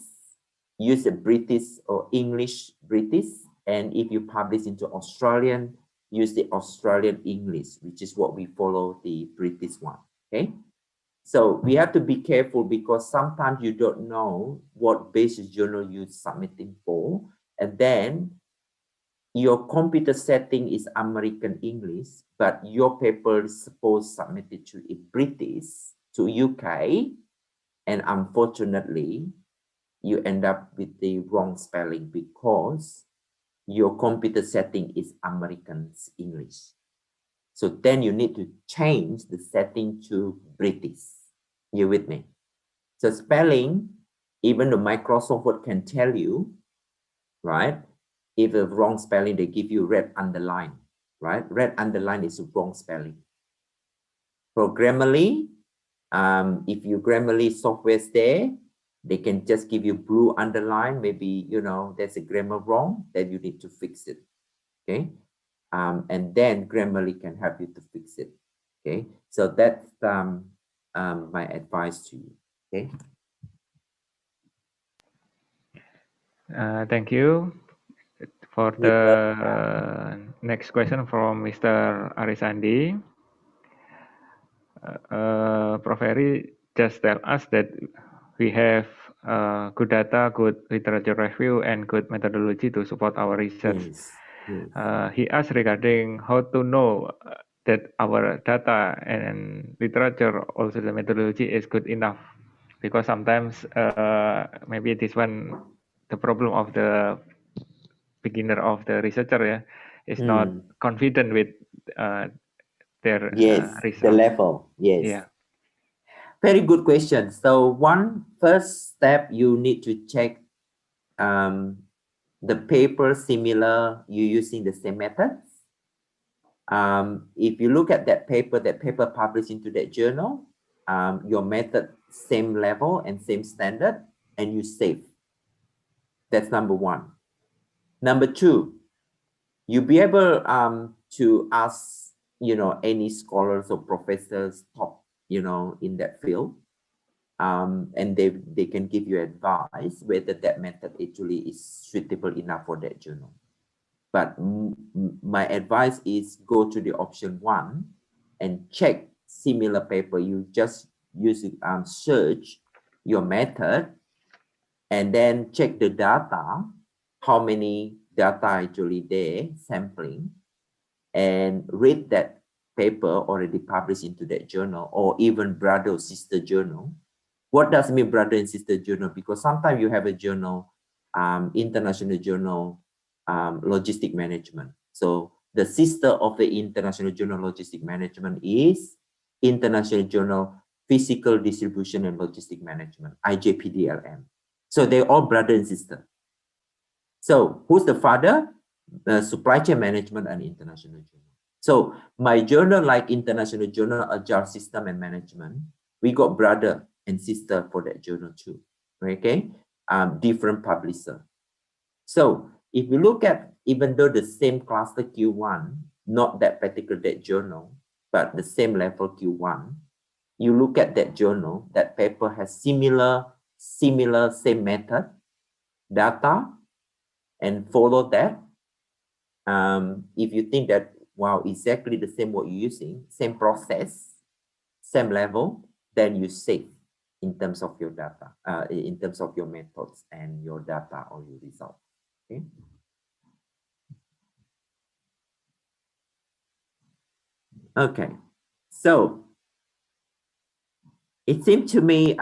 use a British or English British. And if you publish into Australian, use the Australian English, which is what we follow the British one, okay? So we have to be careful because sometimes you don't know what basic journal you're submitting for. And then your computer setting is American English, but your paper is supposed submitted to British, to UK, and unfortunately, you end up with the wrong spelling because your computer setting is American English. So then you need to change the setting to British. You with me? So spelling, even the Microsoft Word can tell you, right? If a wrong spelling, they give you red underline, right? Red underline is a wrong spelling. For Grammarly, if you Grammarly software is there, they can just give you blue underline. Maybe, there's a grammar wrong, then you need to fix it, okay? And then Grammarly can help you to fix it, okay? So that's my advice to you, okay? Thank you. For the next question from Mr. Arisandi. Prof. Ferry just tell us that we have good data, good literature review, and good methodology to support our research. Yes, yes. He asked regarding how to know that our data and literature, also the methodology, is good enough. Because sometimes maybe this one, the problem of the beginner of the researcher is not confident with their the result. level, yes. Yeah. Very good question. So one first step, you need to check the paper similar, you using the same methods. If you look at that paper published into that journal, your method same level and same standard, and you save. That's number one. Number two, you be able to ask, any scholars or professors top, in that field, and they can give you advice whether that method actually is suitable enough for that journal. But my advice is go to the option 1 and check similar paper. You just use search your method and then check the data, how many data actually there sampling, and read that paper already published into that journal, or even brother or sister journal. What does mean brother and sister journal? Because sometimes you have a journal, international journal, logistic management. So the sister of the international journal logistic management is International Journal Physical Distribution and Logistic Management, IJPDLM. So they're all brother and sister. So who's the father? Supply chain management and international journal. So my journal, like International Journal Agile System and Management, we got brother and sister for that journal too. Okay, different publisher. So if you look at, even though the same cluster Q1, not that particular that journal, but the same level Q1, you look at that journal, that paper has similar same method, data, and follow that. If you think that, wow, exactly the same what you're using, same process, same level, then you safe in terms of your data, in terms of your methods and your data or your result. Okay. Okay. So it seems to me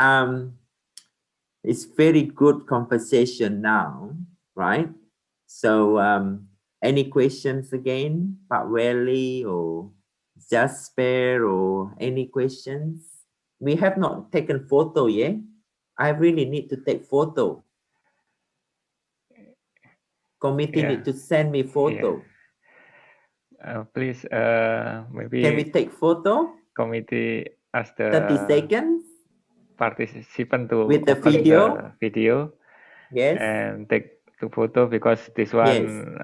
it's very good conversation now, right? So any questions again, Pak Welly or Jasper, or any questions? We have not taken photo yet. I really need to take photo. Committee need to send me photo. Please, maybe Can we take photo? committee ask the 30 seconds participant to with the open video. the video. Yes. And take the photo, because this one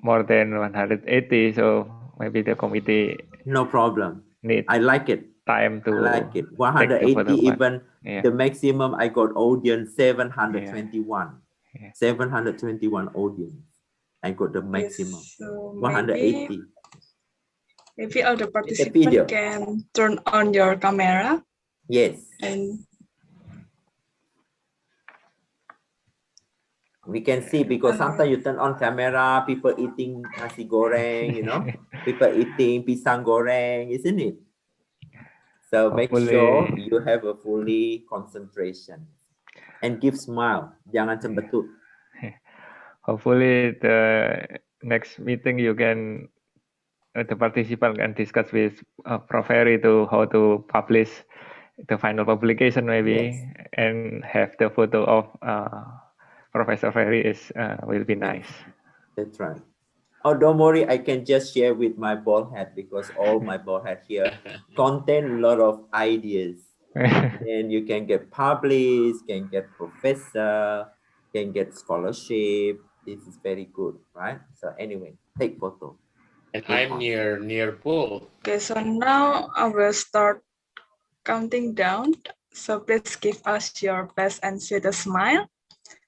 more than 180, so maybe the committee no problem. Need I like it. Time to I like it. take the 180 photo, even the maximum I got audience 721. 721 audience. I got the maximum. Yes, so 180. Maybe all the participants can turn on your camera. Yes. And we can see, because sometimes you turn on camera, people eating nasi goreng, you know, people eating pisang goreng, isn't it? So make sure you have a fully concentration and give smile. Jangan cembetut. Hopefully the next meeting you can, the participant can discuss with Prof. Ferry to how to publish the final publication maybe, and have the photo of Professor Ferry is will be nice. That's right. Oh, don't worry, I can just share with my bald head, because all my bald head here contain a lot of ideas. Then you can get published, can get professor, can get scholarship. This is very good, right? So anyway, take photo. And I'm near pool. okay, so now I will start counting down. So please give us your best and sweetest smile.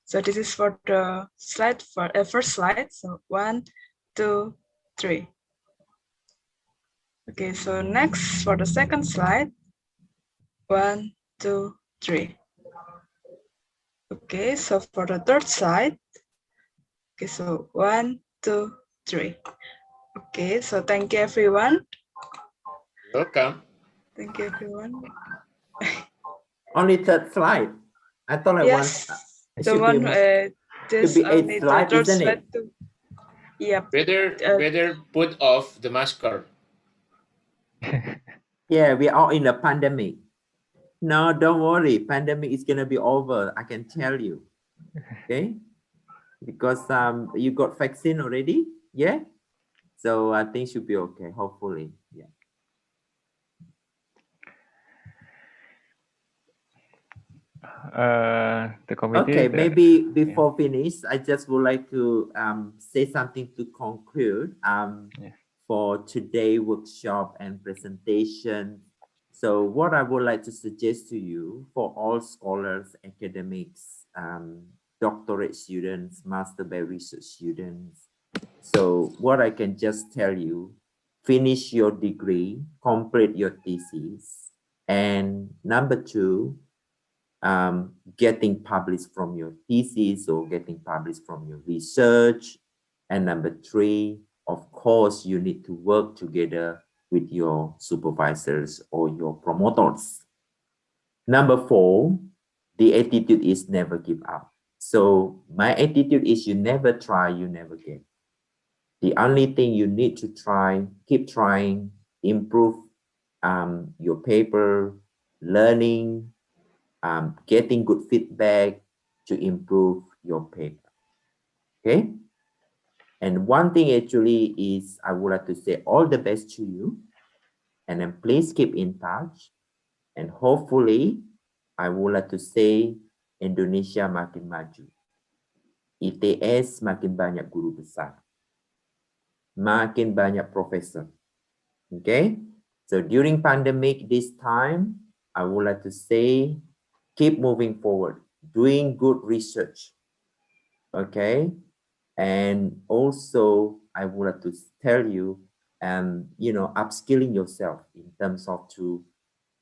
So this is for the slide, for first slide. So 1, 2, 3. Okay, so next for the second slide. 1, 2, 3. Okay, so for the third slide. Okay, so 1, 2, 3. Okay, so thank you everyone. Welcome. Thank you everyone. Only third slide. I thought yes, the one should be 8th slide, isn't it? Yep. Better put off the masker. Yeah, we are in a pandemic. No, don't worry. Pandemic is gonna be over. I can tell you. Okay, because you got vaccine already. Yeah, so I think should be okay. Hopefully, yeah. The committee. Okay, maybe before finish, I just would like to say something to conclude for today workshop and presentation. So what I would like to suggest to you, for all scholars, academics, doctorate students, master by research students, So what I can just tell you, finish your degree, complete your thesis, and number two, getting published from your thesis or getting published from your research. And number three, of course, you need to work together with your supervisors or your promoters. Number four, the attitude is never give up. So my attitude is you never try, you never get. The only thing you need to try, keep trying, improve your paper, learning, getting good feedback to improve your paper. Okay. And one thing actually is I would like to say all the best to you. And then please keep in touch. And hopefully, I would like to say Indonesia makin maju. ITS makin banyak guru besar. Makin banyak profesor. Okay? So during pandemic this time, I would like to say, keep moving forward, doing good research. Okay? And also, I would like to tell you, upskilling yourself in terms of to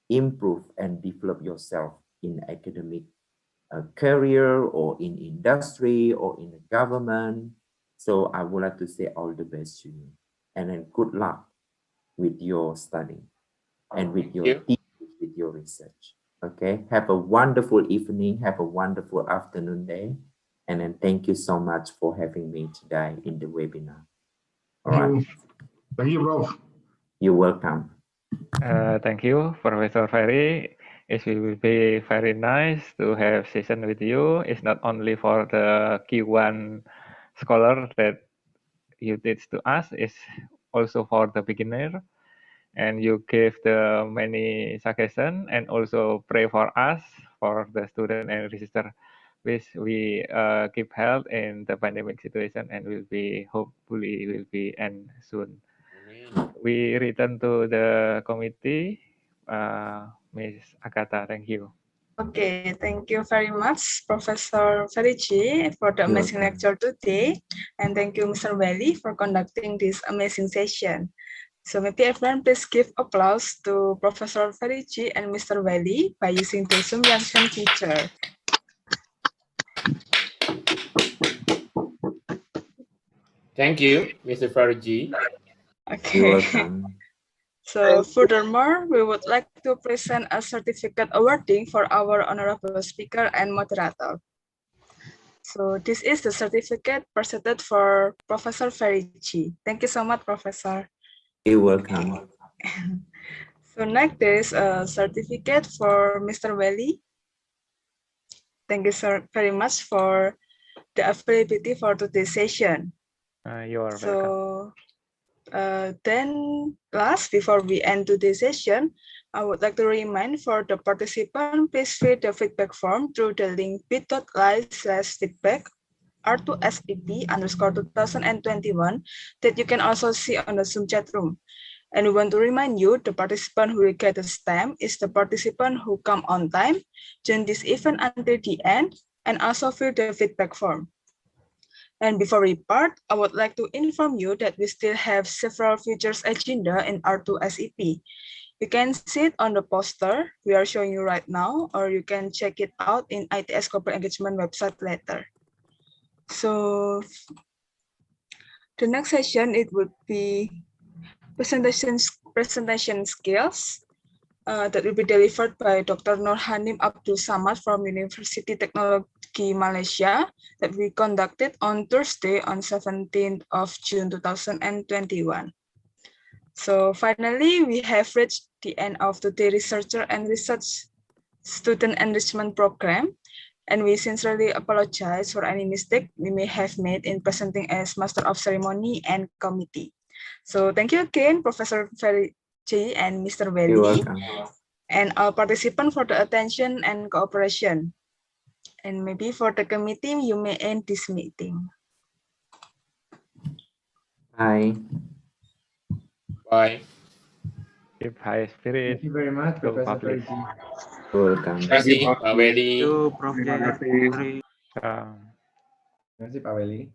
improve and develop yourself in academic career or in industry or in the government. So I would like to say all the best to you, and then good luck with your study and with your thesis, with your research. Okay, have a wonderful evening, have a wonderful afternoon day, and then thank you so much for having me today in the webinar. All right. Thank you, Prof. You're welcome. Thank you, Professor Ferry. It will be very nice to have session with you. It's not only for the Q1 scholar that you teach to us, it's also for the beginner. And you give the many suggestions and also pray for us, for the student and researcher, which we keep health in the pandemic situation and will be hopefully will be end soon. We return to the committee. Ms. Agatha, thank you. Okay, thank you very much, Professor Ferry Jie, for the amazing lecture today. And thank you, Mr. Welly, for conducting this amazing session. So maybe everyone please give applause to Professor Ferry Jie and Mr. Welly by using the Zoom reaction feature. Thank you, Mr. Ferry Jie. Okay. You're welcome. So furthermore, we would like to present a certificate awarding for our honorable speaker and moderator. So this is the certificate presented for Professor Ferry Jie. Thank you so much, Professor. You're welcome. So next, there is a certificate for Mr. Welly. Thank you so very much for the availability for today's session. You are welcome. Then last, before we end today's session, I would like to remind for the participant, please fill the feedback form through the link bit.ly/feedback R2SEP_2021 that you can also see on the Zoom chat room. And we want to remind you, the participant who will get a stamp is the participant who come on time, join this event until the end, and also fill the feedback form. And before we part, I would like to inform you that we still have several features agenda in R2SEP. You can see it on the poster we are showing you right now, or you can check it out in ITS Corporate Engagement website later. So the next session, it would be presentation skills that will be delivered by Dr. Nurhanim Abdul Samad from University Technology Malaysia that we conducted on Thursday on 17th of June 2021. So finally, we have reached the end of today's Researcher and Research Student Enrichment Program, and we sincerely apologize for any mistake we may have made in presenting as Master of Ceremony and Committee. So thank you again, Professor Ferry Jie and Mr. Welly, and our participants for the attention and cooperation. And maybe for the committee, you may end this meeting. Bye. Bye. Keep high spirit. Thank you very much, Professor Ferry Jie. Welcome. Terima kasih, Pak Welly. Terima kasih. Um, Terima kasih, Pak Welly.